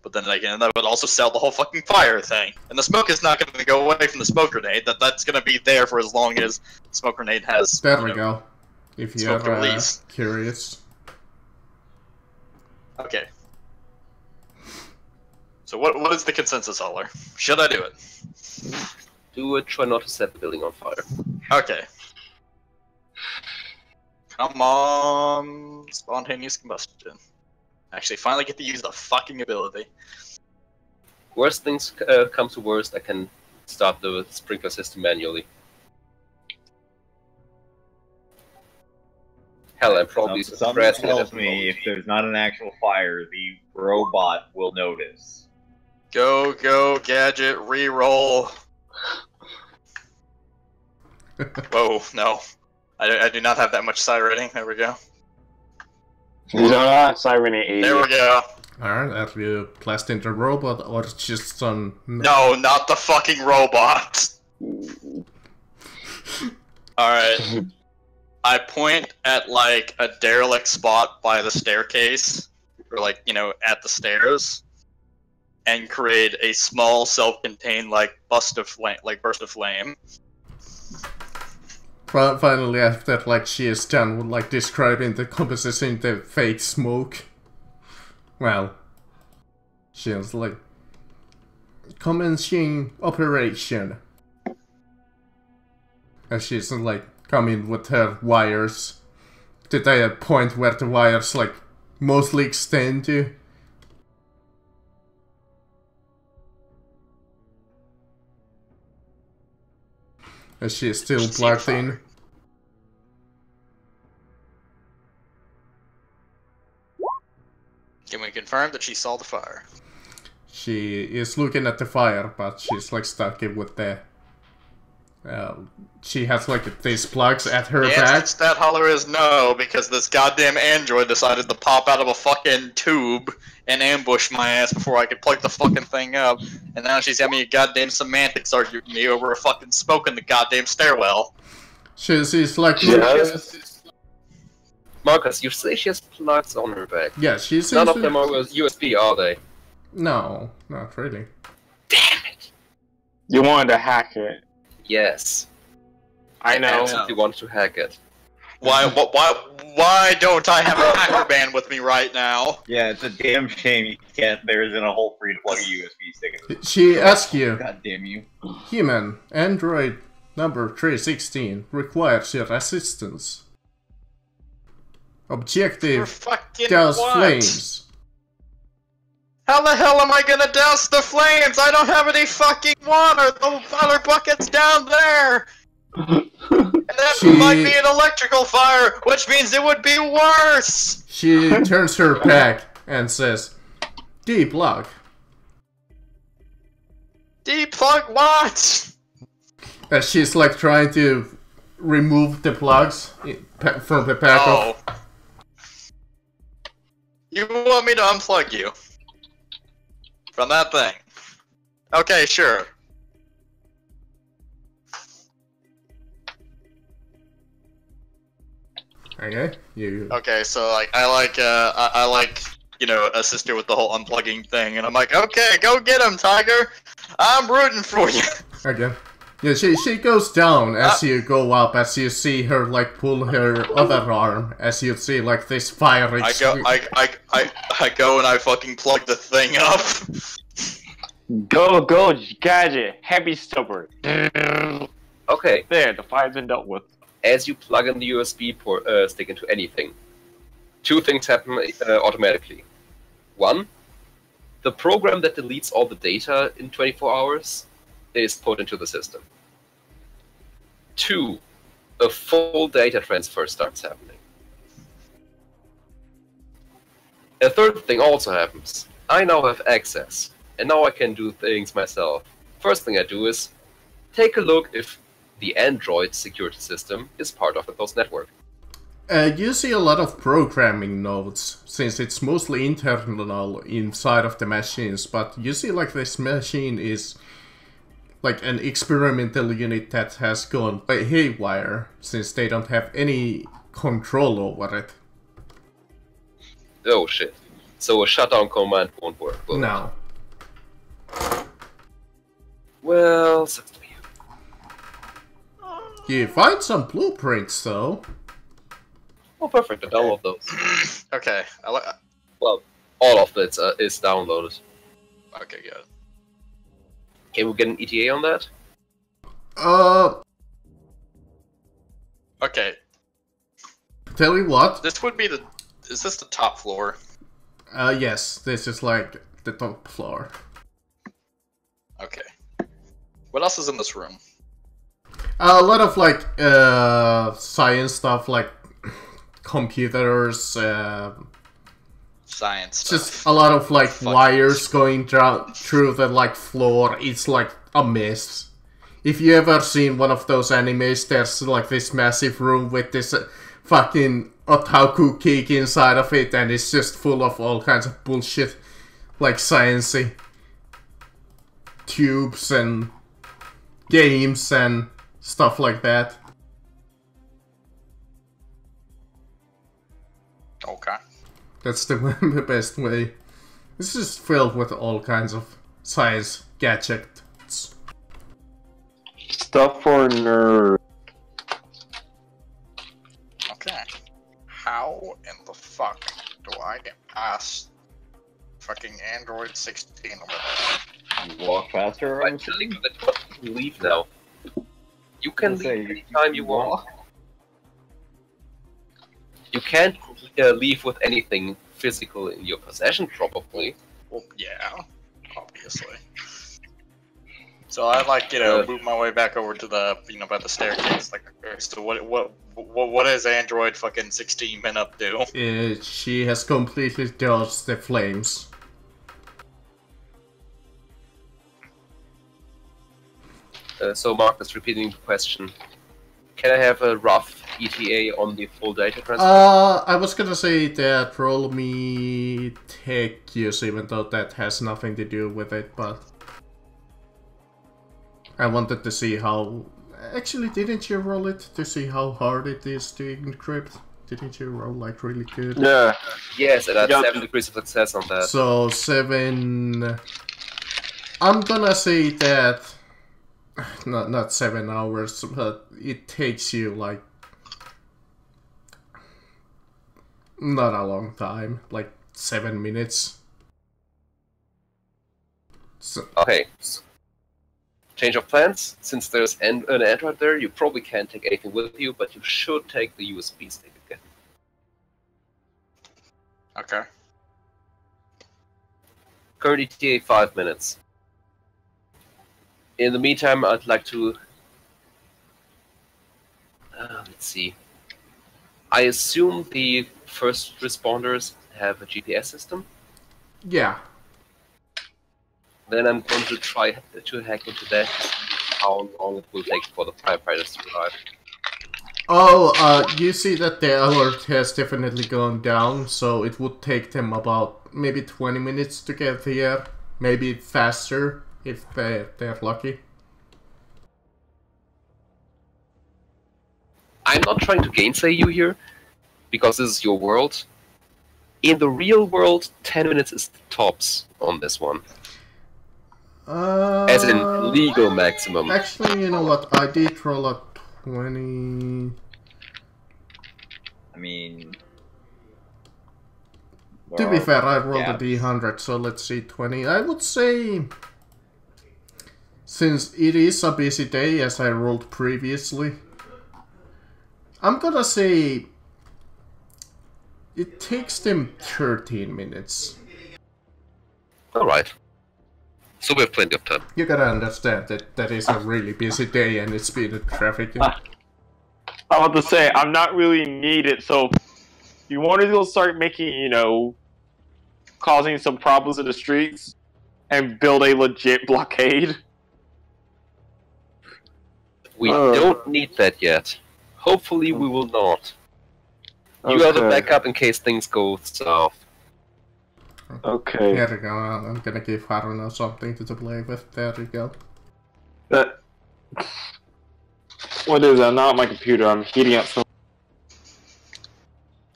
But then again, that would also sell the whole fucking fire thing, and the smoke is not going to go away from the smoke grenade. That's going to be there for as long as the smoke grenade has. There we go. If you're smoke to release. curious. Okay. So what is the consensus, Holler? Should I do it? Do it. Try not to set the building on fire. Okay. Come on, spontaneous combustion. Actually, finally get to use the fucking ability. Worst things come to worst, I can start the sprinkler system manually. Hell, I'm probably Something tells me if there's not an actual fire, the robot will notice. Go, gadget, reroll. Whoa, no. I do not have that much psi rating. There we go. Siren 80. There we go. Alright, are you blast into the robot or just some... No, not the fucking robot. Alright. I point at, like, a derelict spot by the staircase, or, like, at the stairs, and create a small, self-contained, like, burst of flame. Finally, after like she is done with like describing the composition, the fake smoke. Well, she was like commencing operation, and she's like coming with her wires to the point where the wires like mostly extend to. And she is still plugged in. Can we confirm that she saw the fire? She is looking at the fire, but she's like stuck in with the... she has like these plugs at her the back. answer to that, Holler, is no, because this goddamn android decided to pop out of a fucking tube and ambush my ass before I could plug the fucking thing up, and now she's having a goddamn semantics argument with me over a fucking smoke in the goddamn stairwell. She's like... Marcus, you say she has plugs on her back. Yeah, she's... None of them are USB, are they? No, not really. Damn it! You wanted to hack it. Yes. I know. If you want to hack it. Why don't I have a hacker band with me right now? Yeah, it's a damn shame you can't. There isn't a hole for you to plug a USB stick in. She asked you, God damn you. Human, Android number 316 requires your assistance. Objective, fucking douse what? flames. How the hell am I gonna douse the flames? I don't have any fucking water! The water bucket's down there! And that might be an electrical fire, which means it would be worse! She turns her back and says, "Deplug." Deplug what? As she's like trying to remove the plugs from the pack of... You want me to unplug you? From that thing? Okay, sure. Okay, you... Okay, so like I like assist her with the whole unplugging thing, and I'm like, okay, go get him, Tiger. I'm rooting for you. Okay. Yeah, she goes down as you go up, as you see her like pull her other arm, as you see like this fire. I go and I fucking plug the thing up. Go, gadget, heavy stubborn. Okay. There, the fire's been dealt with. As you plug in the USB stick into anything, two things happen automatically. One, the program that deletes all the data in 24 hours is put into the system. Two, a full data transfer starts happening. A third thing also happens. I now have access, and now I can do things myself. First thing I do is take a look if the Android security system is part of the closed network. You see a lot of programming nodes, since it's mostly internal inside of the machines, but you see like this machine is like an experimental unit that has gone haywire, since they don't have any control over it. Oh shit. So a shutdown command won't work, will it? No. Well, sucks to be you. You find some blueprints though. Oh, perfect. I'll download those. Okay. Well, all of it is downloaded. Okay, good. Can we get an ETA on that? Okay. Tell you what. This would be the. Is this the top floor? Yes, this is like the top floor. Okay. What else is in this room? A lot of like science stuff, like computers. Science stuff. Just a lot of like wires going through the like floor. It's like a mess. If you ever seen one of those animes, there's like this massive room with this fucking otaku cake inside of it, and it's just full of all kinds of bullshit, like sciencey tubes and games and stuff like that. Okay. That's the best way. This is filled with all kinds of science gadgets. Stuff for nerds. Okay. How in the fuck do I get past fucking Android 16 over there? You walk faster. I'm telling you that you can leave now. You can leave anytime you want. You can't leave with anything physical in your possession, probably. Well, yeah, obviously. So I like, move my way back over to the, by the staircase. Like, so what does Android fucking 16 been up to? She has completely dodged the flames. So Marcus, repeating the question. Can I have a rough ETA on the full data transfer? I was gonna say that roll me tech use, even though that has nothing to do with it, but I wanted to see how... Actually, didn't you roll it to see how hard it is to encrypt? Didn't you roll like really good? Yeah. Yes, and I had 7 degrees of success on that. So 7... I'm gonna say that... Not 7 hours, but it takes you like... Not a long time, like 7 minutes. So, okay. Change of plans. Since there's an Android there, you probably can't take anything with you, but you should take the USB stick again. Okay. Current ETA 5 minutes. In the meantime, I'd like to... let's see. I assume the first responders have a GPS system? yeah. Then I'm going to try to hack into that, how long it will take for the firefighters to arrive. Oh, you see that the alert has definitely gone down, so it would take them about maybe 20 minutes to get here. Maybe faster, if they're lucky. I'm not trying to gainsay you here, because this is your world. In the real world, 10 minutes is the tops on this one. As in legal maximum. Actually, you know what? I did roll a 20. I mean... To be fair, I rolled a D100, so let's see, 20. I would say... Since it is a busy day, as I rolled previously, I'm gonna say... It takes them 13 minutes. Alright. So we have plenty of time. You gotta understand that that is a really busy day and it's been traffic. I want to say, I'm not really needed, so you want to go start making, causing some problems in the streets and build a legit blockade? We don't need that yet. Hopefully we will not. You are the backup in case things go south. Okay. Here we go. I'm gonna give Haruno something to play with. There we go. What is that? Not my computer. I'm heating up some.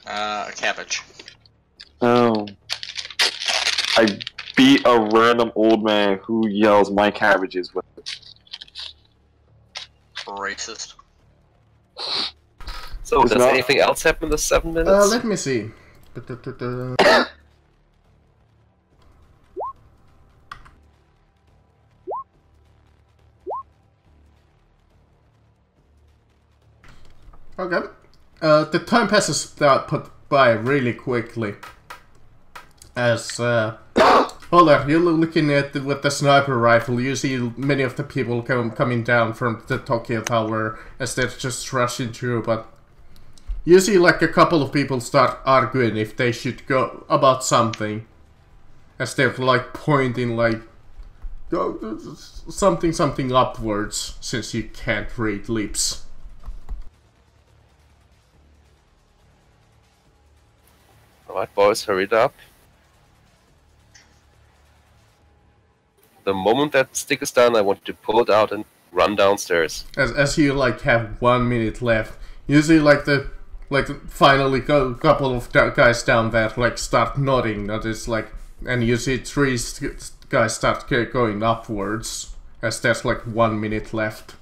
A cabbage. Oh. I beat a random old man who yells "my cabbages" with it. Racist. So, It's does not- anything else happen in the 7 minutes? Let me see. Okay. The time passes put by really quickly. As Oler, you're looking at with the sniper rifle. You see many of the people coming down from the Tokyo Tower as they're just rushing through. But you see, like a couple of people start arguing if they should go about something, as they're like pointing like go something upwards, since you can't read lips. Alright, boys, hurry it up. The moment that stick is done, I want you to pull it out and run downstairs. As you like have 1 minute left, you see finally a couple of guys down there like start nodding. That is like, and you see 3 guys start going upwards as there's like 1 minute left.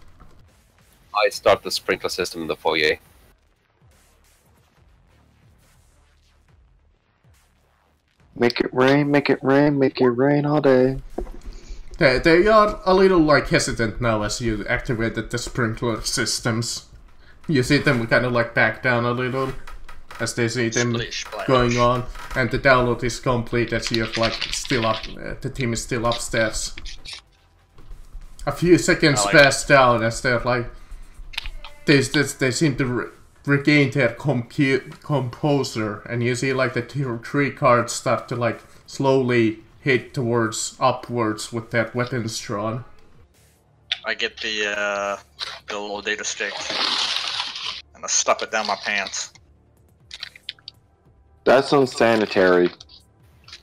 I start the sprinkler system in the foyer. Make it rain, make it rain, make it rain all day. They are a little like hesitant now as you activated the sprinkler systems. You see them kind of like back down a little as they see them going on, and the download is complete as you're like still up. The team is still upstairs. A few seconds pass down as they're like they seem to regain their composure, and you see like the 3 cards start to like slowly head towards upwards with their weapons drawn. I get the little data stick and I stuff it down my pants. That's unsanitary. I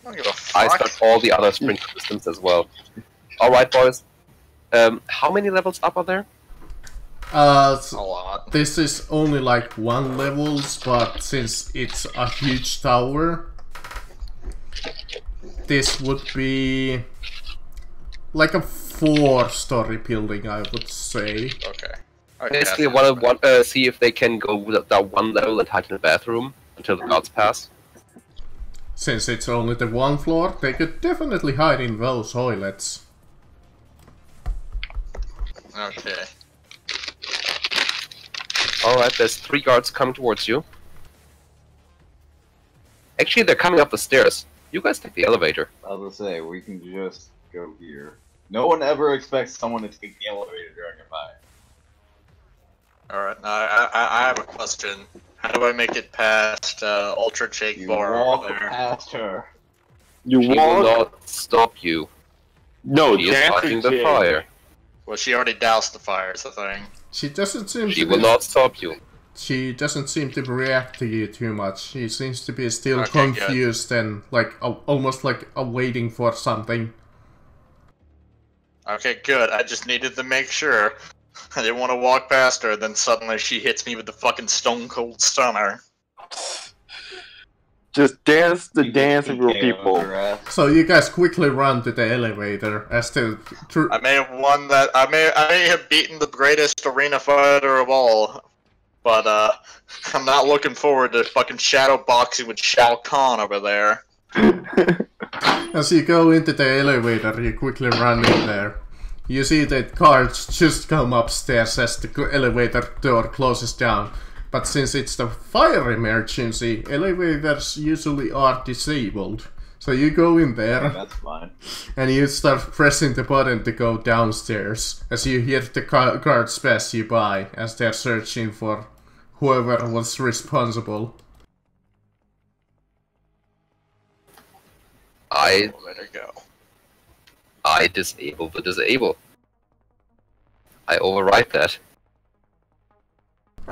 don't give a fuck. I start all the other sprinkler systems as well. Alright, boys. How many levels up are there? A lot. This is only like 1 levels, but since it's a huge tower, this would be like a 4-story building, I would say. Okay. Basically, I want to see if they can go with that 1 level and hide in the bathroom until the guards pass. Since it's only the 1 floor, they could definitely hide in those toilets. Okay. Alright, there's 3 guards coming towards you. Actually, they're coming up the stairs. You guys take the elevator. I was gonna say, we can just go here. No one ever expects someone to take the elevator during a fight. Alright, I have a question. How do I make it past Ultra Jake You Bar walk over there? past her. You She will walk. not stop you. No, She is fighting the fire. Well, she already doused the fires, I think. She doesn't seem She to will be, not stop you. She doesn't seem to react to you too much. She seems to be still Okay, confused and like almost like waiting for something. Okay, good. I just needed to make sure. I didn't want to walk past her, then suddenly she hits me with the fucking stone cold stunner. Just dance the You dance just of your PKO'd people. her ass. So you guys quickly run to the elevator as the I may have won that. I may have beaten the greatest arena fighter of all, but I'm not looking forward to fucking shadow boxing with Shao Kahn over there. As you go into the elevator, you quickly run in there. You see that guards just come upstairs as the elevator door closes down. But since it's the fire emergency, elevators usually are disabled. So you go in there, That's fine. and you start pressing the button to go downstairs. As you hear the guards pass you by, as they're searching for whoever was responsible. I Let her go. disable the disable. I override that.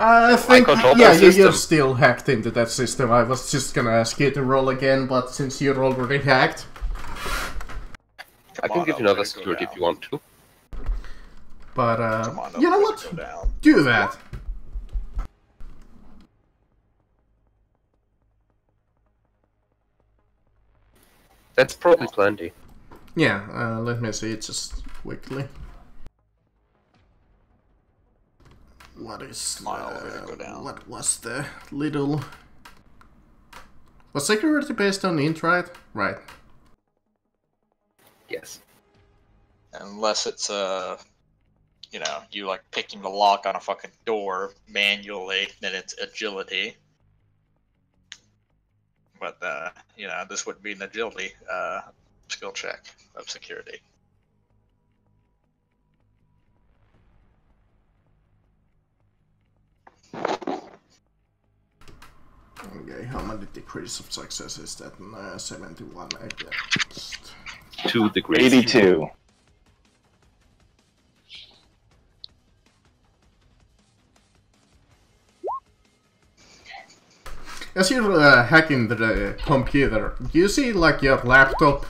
I think, control yeah, that you're system. still hacked into that system. I was just gonna ask you to roll again, but since you're already hacked... I can give you another security if you want to. But, Come on, you know elevator, what? go down. Do that. That's probably plenty. Yeah, let me see just quickly. What is Come on, elevator, go down. what was the little... Was security based on int, right? Right. Yes. Unless it's you know, you like picking the lock on a fucking door manually, then it's agility. But you know, this would be an agility skill check of security. Okay, how many degrees of success is that? 71 against... 2 degrees. 82. As you're hacking the computer, you see like your laptop,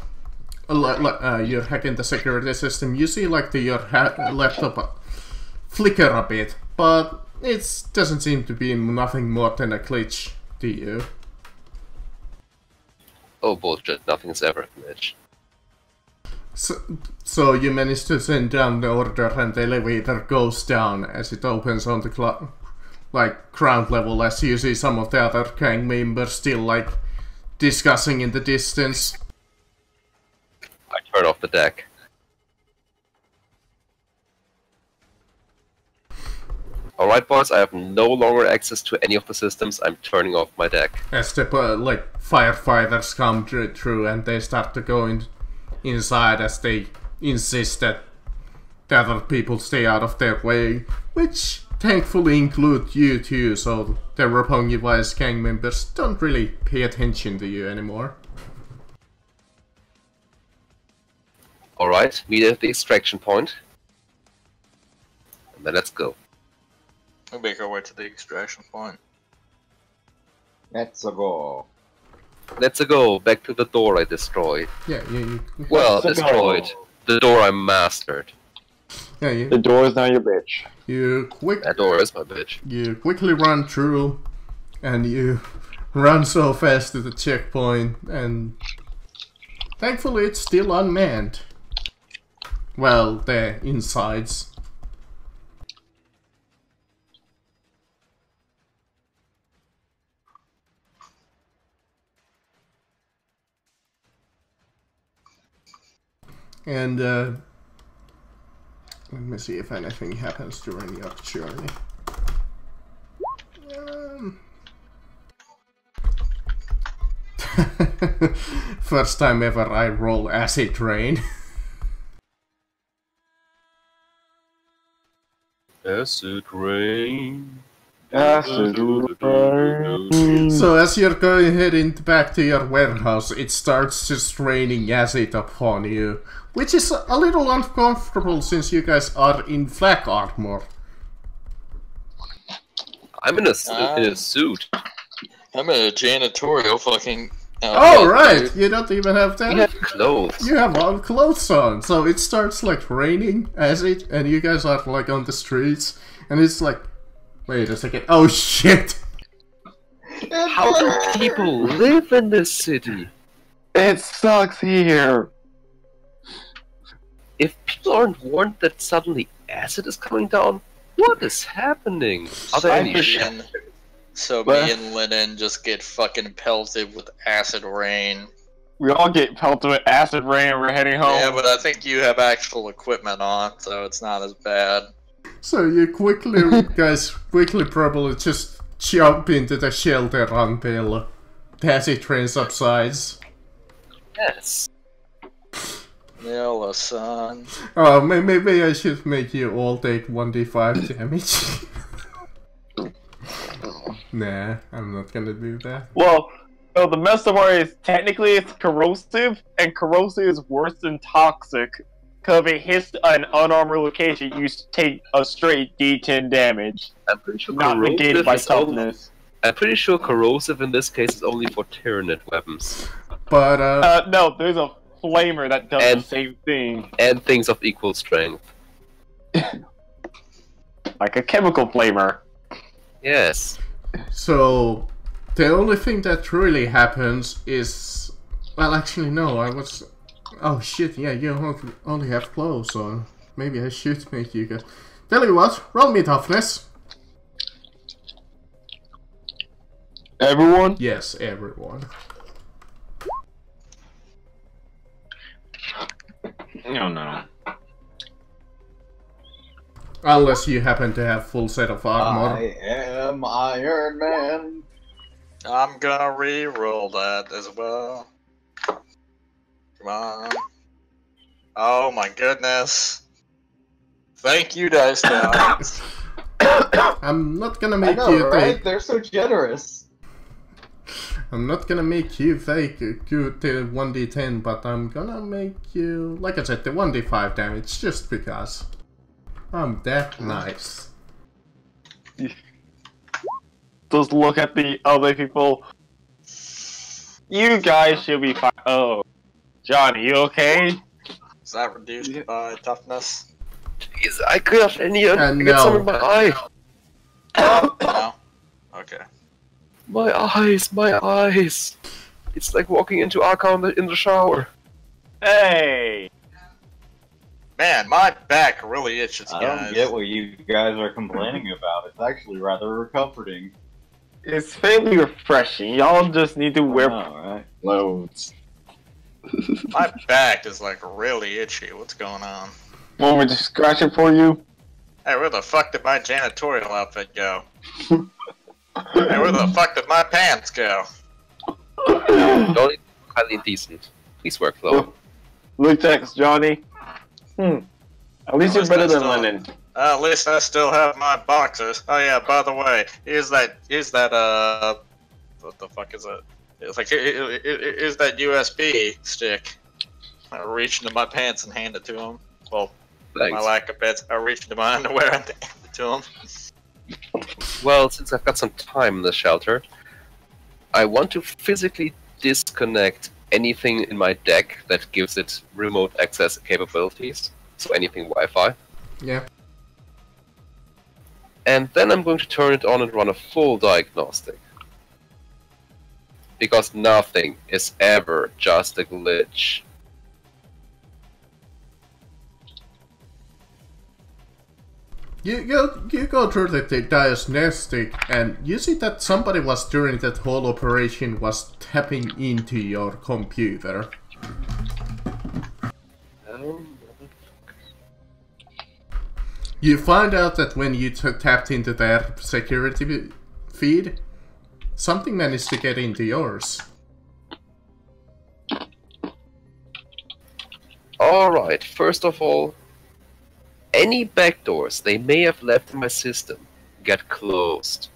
you're hacking the security system, you see like your laptop flicker a bit, but it doesn't seem to be nothing more than a glitch to you. Oh bullshit, nothing's ever a glitch. So you manage to send down the order and the elevator goes down as it opens on the ground level, as you see some of the other gang members still like discussing in the distance. I turn off the deck. Alright boys, I have no longer access to any of the systems, I'm turning off my deck. As the firefighters come through and they start to go inside as they insist that the other people stay out of their way, which thankfully include you too, so the Roppongi Vice gang members don't really pay attention to you anymore. Alright, meet at the extraction point. And then let's go. We make our way to the extraction point. Let's go. Let's go, back to the door I destroyed. Yeah, Well, Let's destroyed. go. The door I mastered. yeah, The door is now your bitch. That door is my bitch. You quickly run through, and you run so fast to the checkpoint, and thankfully it's still unmanned. Well, the insides. And let me see if anything happens during your journey. First time ever I roll acid rain. Acid rain. Acid rain. So as you're going heading back to your warehouse, it starts just raining acid upon you, which is a little uncomfortable since you guys are in flak armor. I'm in a suit. I'm in a janitorial fucking. Oh right, you don't even have that. We have clothes. You have all clothes on, so it starts like raining acid, and you guys are like on the streets, and it's like, wait a second, oh shit! How do people live in this city? It sucks here. If people aren't warned that suddenly acid is coming down, what is happening? Are there any So What? me and Lennon just get fucking pelted with acid rain. We all get pelted with acid rain and we're heading home. Yeah, but I think you have actual equipment on, so it's not as bad. So you guys quickly probably just jump into the shelter until the acid train subsides. Yes. Yellow sun. Oh, maybe I should make you all take 1d5 damage. Nah, I'm not gonna do that. Well, no, the mess of it is technically it's corrosive, and corrosive is worse than toxic. Because if it hits an unarmed location, you take a straight D10 damage. I'm pretty sure Not negated by toughness. I'm pretty sure corrosive in this case is only for Tyranid weapons. But No, there's a flamer that does the same thing. And things of equal strength. Like a chemical flamer. Yes. so the only thing that really happens is, well, actually no, I was. Oh shit! Yeah, you only have clothes, so maybe I should make you guys. Tell you what, roll me toughness. Everyone? Yes, everyone. Oh no. Unless you happen to have full set of armor. I am Iron Man. I'm gonna re-roll that as well. Come on. Oh my goodness. Thank you, Dice Gods. I'm not gonna I make know, you right? take. They're so generous. I'm not gonna make you take a good 1d10, but I'm gonna make you, like I said, the 1d5 damage just because I'm that nice. Just look at the other people. You guys should be fine. Oh, Johnny, you okay? Is that reduced by toughness? Jeez, I got any get no. some in my eye. No? Okay. My eyes. It's like walking into Arkham in the shower. Hey! Man, my back really itches, I guys. don't get what you guys are complaining about. It's actually rather comforting. It's fairly refreshing. Y'all just need to wear Right? clothes. My back is like really itchy. What's going on? Want me to scratch it for you? Hey, where the fuck did my janitorial outfit go? Hey, where the fuck did my pants go? Johnny, highly decent. Please wear clothes. Look, text, Johnny. At least you're better than Lennon. At least I still have my boxers. Oh yeah, by the way, here's that, what the fuck is it? It's like, here's that USB stick. I reach into my pants and hand it to him. Well, Thanks. my lack of beds, I reach into my underwear and hand it to him. Well, since I've got some time in the shelter, I want to physically disconnect anything in my deck that gives it remote access capabilities. So anything Wi-Fi. Yeah. And then I'm going to turn it on and run a full diagnostic. Because nothing is ever just a glitch. You go through the diagnostic and you see that somebody was during that whole operation was tapping into your computer. You find out that when you tapped into their security feed, something managed to get into yours. Alright, first of all, any backdoors they may have left in my system get closed.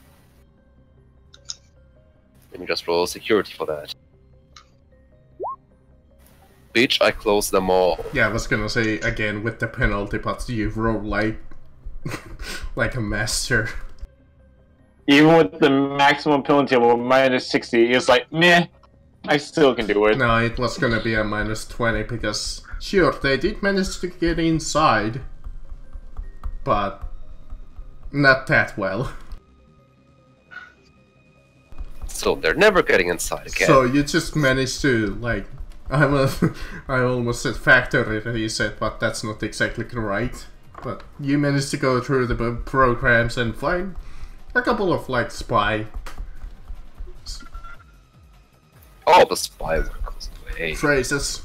Let me just roll security for that. Bitch, I close them all. Yeah, I was gonna say again with the penalty, but you roll like like a master. Even with the maximum penalty of minus 60, it's like, meh, I still can do it. No, it was gonna be a minus 20 because, sure, they did manage to get inside, but not that well. So they're never getting inside again. So you just managed to, like, I almost said factory reset, but that's not exactly right. But you managed to go through the programs and find a couple of, like, spy Oh, the spyware goes away. phrases.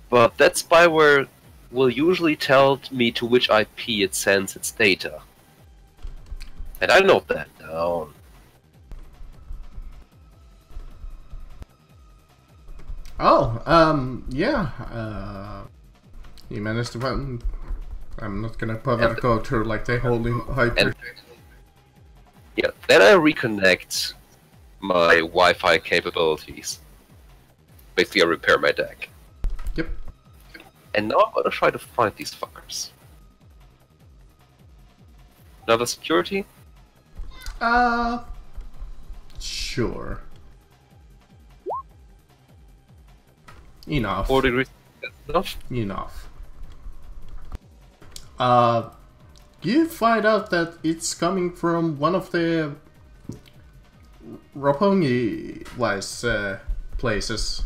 But that spyware will usually tell me to which IP it sends its data. And I note that down. Oh, yeah, you managed to find... I'm not gonna bother go through, like, the whole hyper... And yeah, then I reconnect my Wi-Fi capabilities. Basically, I repair my deck. Yep. And now I'm gonna try to find these fuckers. Another security? Sure. Enough. 4 degrees. Enough? Enough. You find out that it's coming from one of the Roppongi-wise places.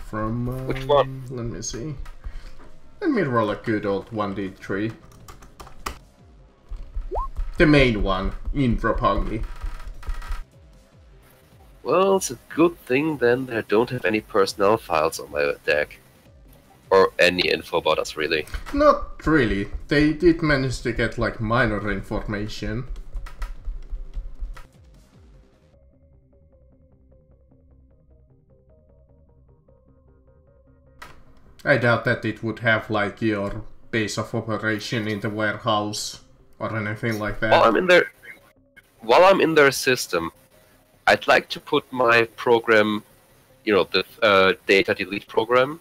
From Which one? Let me see. Let me roll a good old 1d3. The main one in Roppongi. Well, it's a good thing then that I don't have any personnel files on my deck. Or any info about us, really. Not really. They did manage to get like minor information. I doubt that it would have like your base of operation in the warehouse or anything like that. While I'm in their system, I'd like to put my program, you know, the data delete program,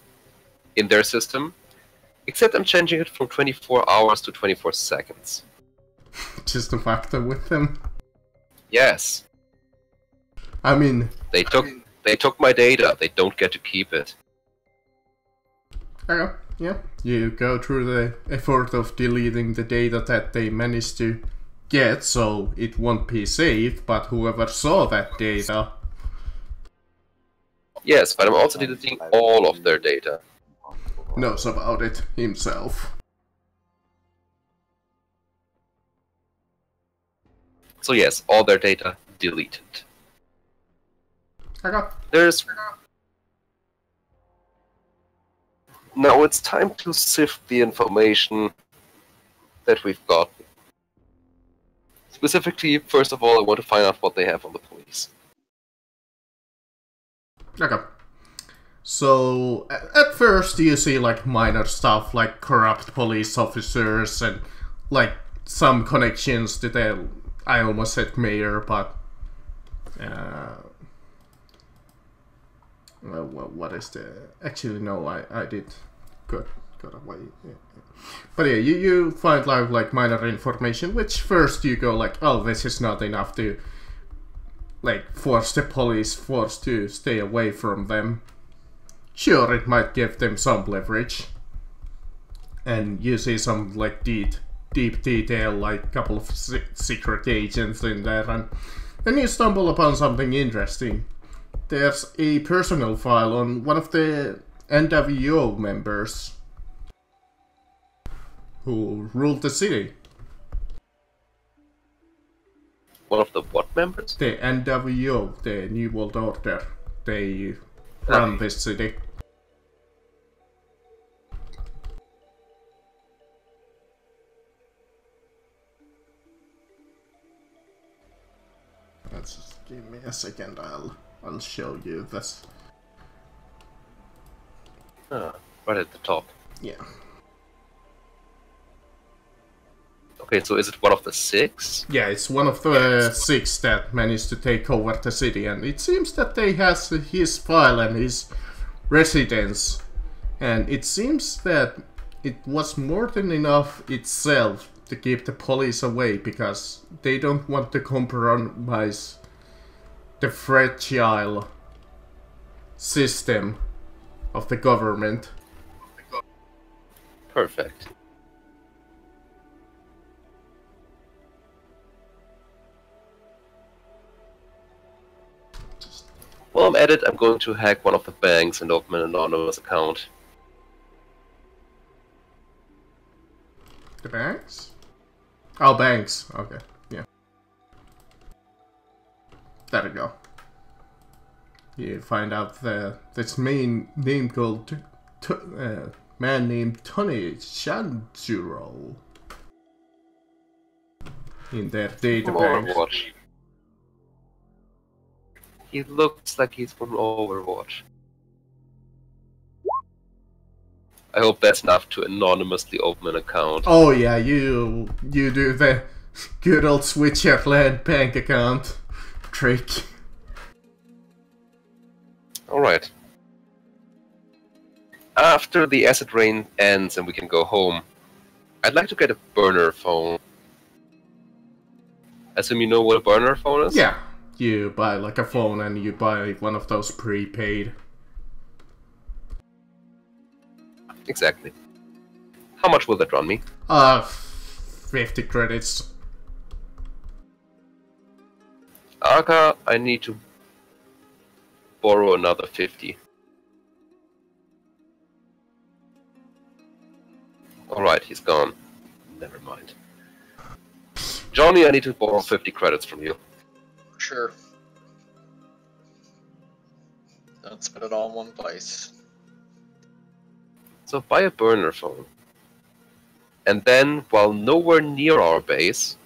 in their system. Except I'm changing it from 24 hours to 24 seconds. Just to factor with them. Yes. I mean, They took my data. They don't get to keep it. okay, yeah. You go through the effort of deleting the data that they managed to get, so it won't be saved, but whoever saw that data... Yes, but I'm also deleting all of their data. knows about it himself. So yes, all their data deleted. Okay. Now it's time to sift the information that we've got. Specifically, first of all, I want to find out what they have on the police. Okay. So, at first you see like minor stuff like corrupt police officers and like some connections to the, I almost said mayor, but well, what is the, actually no, I did, got away. Yeah. But yeah, you find like minor information, which first you go like, oh, this is not enough to like force the police to stay away from them. Sure, it might give them some leverage. And you see some like deep detail, like a couple of secret agents in there, and then you stumble upon something interesting. There's a personal file on one of the NWO members who ruled the city. One of the what members? The NWO, the New World Order. They run this city. Just give me a second, I'll show you this. Right at the top. Yeah. Okay, so is it one of the 6? Yeah, it's one of the 6 that managed to take over the city, and it seems that they has his file and his residence, and it seems that it was more than enough itself to keep the police away, because they don't want to compromise the fragile system of the government. Perfect. While I'm at it, I'm going to hack one of the banks and open an anonymous account. The banks? Oh, banks. Okay, yeah. There we go. You find out this main name called man named Tony Shanjuro in their database. Overwatch. He looks like he's from Overwatch. I hope that's enough to anonymously open an account. Oh yeah, you do the good old Switzerland bank account trick. Alright. After the acid rain ends and we can go home, I'd like to get a burner phone. Assume you know what a burner phone is? Yeah, you buy like a phone and you buy one of those prepaid. Exactly. How much will that run me? 50 credits. Aga, I need to borrow another 50. Alright, he's gone. Never mind. Johnny, I need to borrow 50 credits from you. Sure. Don't spend it all in one place. So buy a burner phone. And then, while nowhere near our base,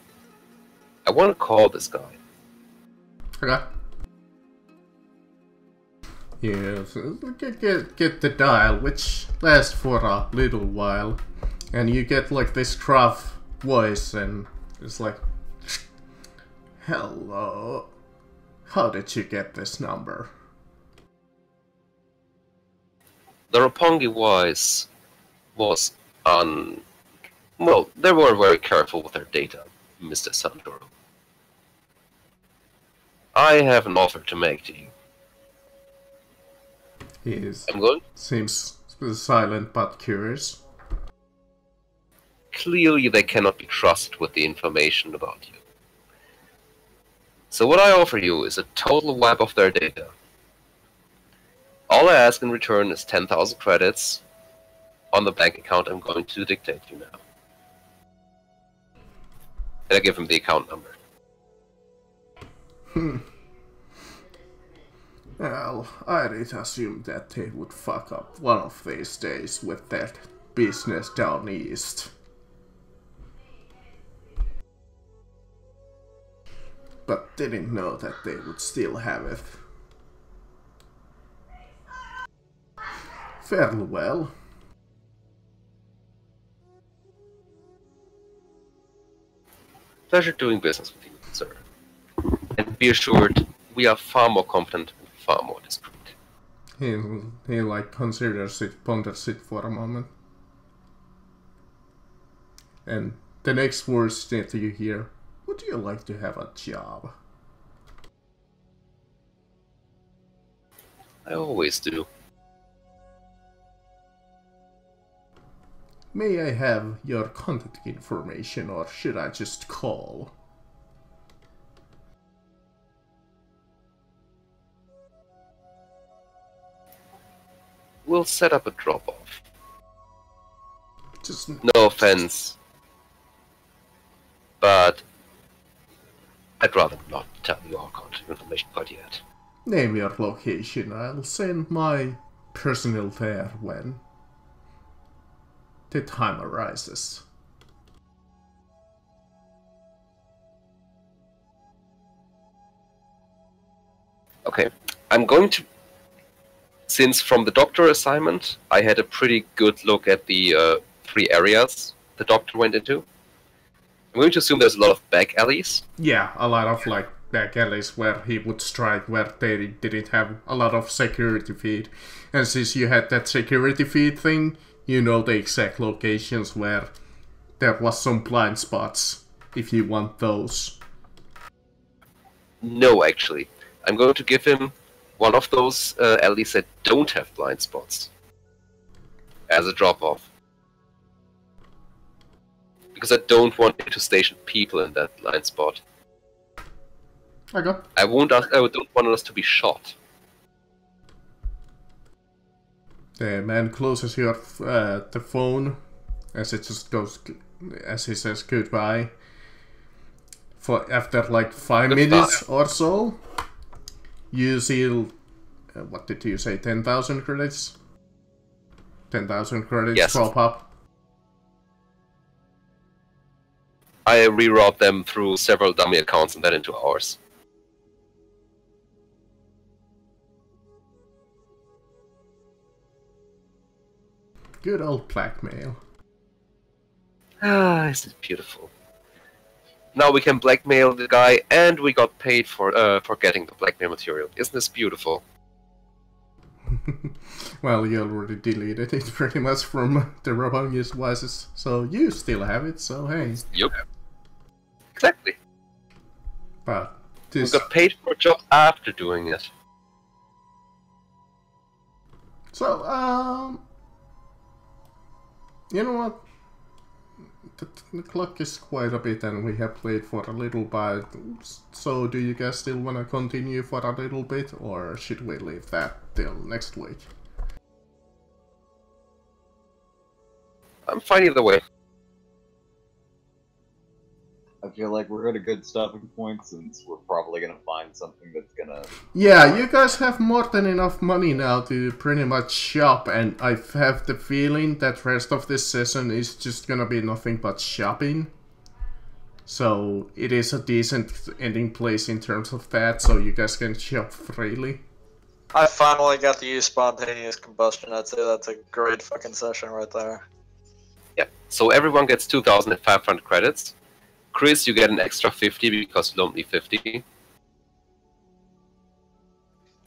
I want to call this guy. Okay. Yeah, get the dial, which lasts for a little while. And you get like this gruff voice and it's like, hello, how did you get this number? The Roppongi voice was on... Well, they were very careful with their data, Mr. Sandoro. I have an offer to make to you. He seems silent but curious. Clearly they cannot be trusted with the information about you. So what I offer you is a total wipe of their data. All I ask in return is 10,000 credits on the bank account I'm going to dictate you now. And I give him the account number. Well, I did assume that they would fuck up one of these days with that business down east. But didn't know that they would still have it. Fairly well. Pleasure doing business with you, sir. And be assured, we are far more competent and far more discreet. He like considers it, ponders it for a moment. And the next words that you hear, would you like to have a job? I always do. May I have your contact information or should I just call? We'll set up a drop-off. Just No offense, but I'd rather not tell you our contact information quite yet. name your location. I'll send my personnel there when the time arises. Okay, I'm going to... Since from the doctor assignment, I had a pretty good look at the 3 areas the doctor went into. I'm going to assume there's a lot of back alleys. Yeah, a lot of like back alleys where he would strike where they didn't have a lot of security feed. And since you had that security feed thing, you know the exact locations where there was some blind spots, if you want those. No, actually. I'm going to give him one of those alleys that don't have blind spots as a drop-off. Because I don't want to station people in that blind spot. Okay. I don't want us to be shot. The man closes your the phone as it just goes, as he says goodbye. For after like 5 minutes or so, you see, what did you say, 10,000 credits? 10,000 credits Yes. pop up. I reroute them through several dummy accounts and then into ours. Good old blackmail. Ah, isn't it beautiful? Now we can blackmail the guy, and we got paid for getting the blackmail material. Isn't this beautiful? Well, you already deleted it pretty much from the Roppongi's devices, so you still have it, so hey. Yep. Exactly. But We this... got paid for a job after doing it. So, you know what? The clock is quite a bit and we have played for a little bit. So do you guys still want to continue for a little bit, or should we leave that till next week? I'm fine either way. I feel like we're at a good stopping point since we're probably gonna find something that's gonna... Yeah, you guys have more than enough money now to pretty much shop, and I have the feeling that rest of this session is just gonna be nothing but shopping. So it is a decent ending place in terms of that, so you guys can shop freely. I finally got to use spontaneous combustion. I'd say that's a great fucking session right there. Yep. So everyone gets 2,500 credits. Chris, you get an extra 50 because you don't need 50.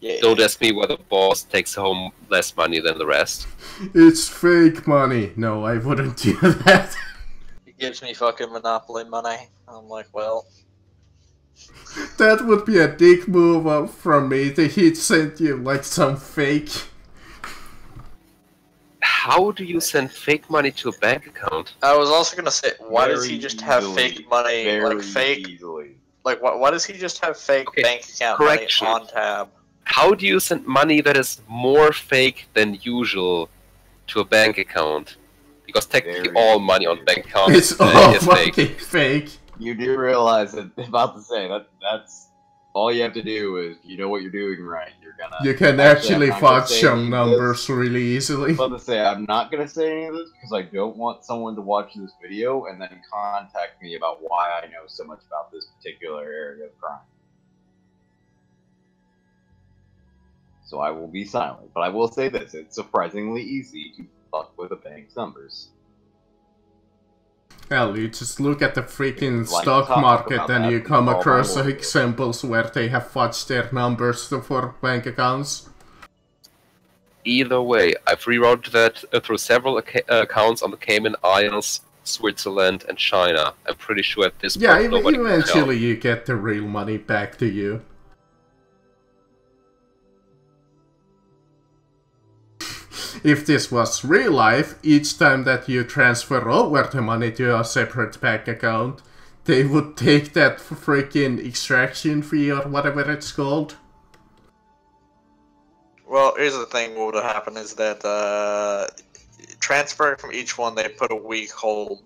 Yeah. Don't ask me why the boss takes home less money than the rest. It's fake money. No, I wouldn't do that. He gives me fucking Monopoly money. I'm like, well... That would be a dick move from me that he'd send you like some fake... How do you send fake money to a bank account? I was also gonna say, why does he Very just have easily, fake money, very like fake, easily. like why does he just have fake Okay, bank account money correction. on tab? How do you send money that is more fake than usual to a bank account? Because technically Very all money on bank accounts It's all is fake. fucking fake. You do realize that, about to say, that's all you have to do is, you know what you're doing right. You're gonna... You can Actually, actually I'm not gonna fudge say some any of numbers really easily. I'm about to say, I'm not gonna say any of this because I don't want someone to watch this video and then contact me about why I know so much about this particular area of crime. So I will be silent, but I will say this, it's surprisingly easy to fuck with a bank's numbers. Well, you just look at the freaking Like, stock talk market about and that you with come all my across lawyers. examples where they have fudged their numbers for bank accounts. Either way, I've rerouted that through several accounts on the Cayman Isles, Switzerland, and China. I'm pretty sure at this Yeah, point nobody can tell. eventually you get the real money back to you. If this was real life, each time that you transfer over the money to a separate bank account, they would take that freaking extraction fee or whatever it's called. Well, here's the thing. What would happen is that transferring from each one, they put a week hold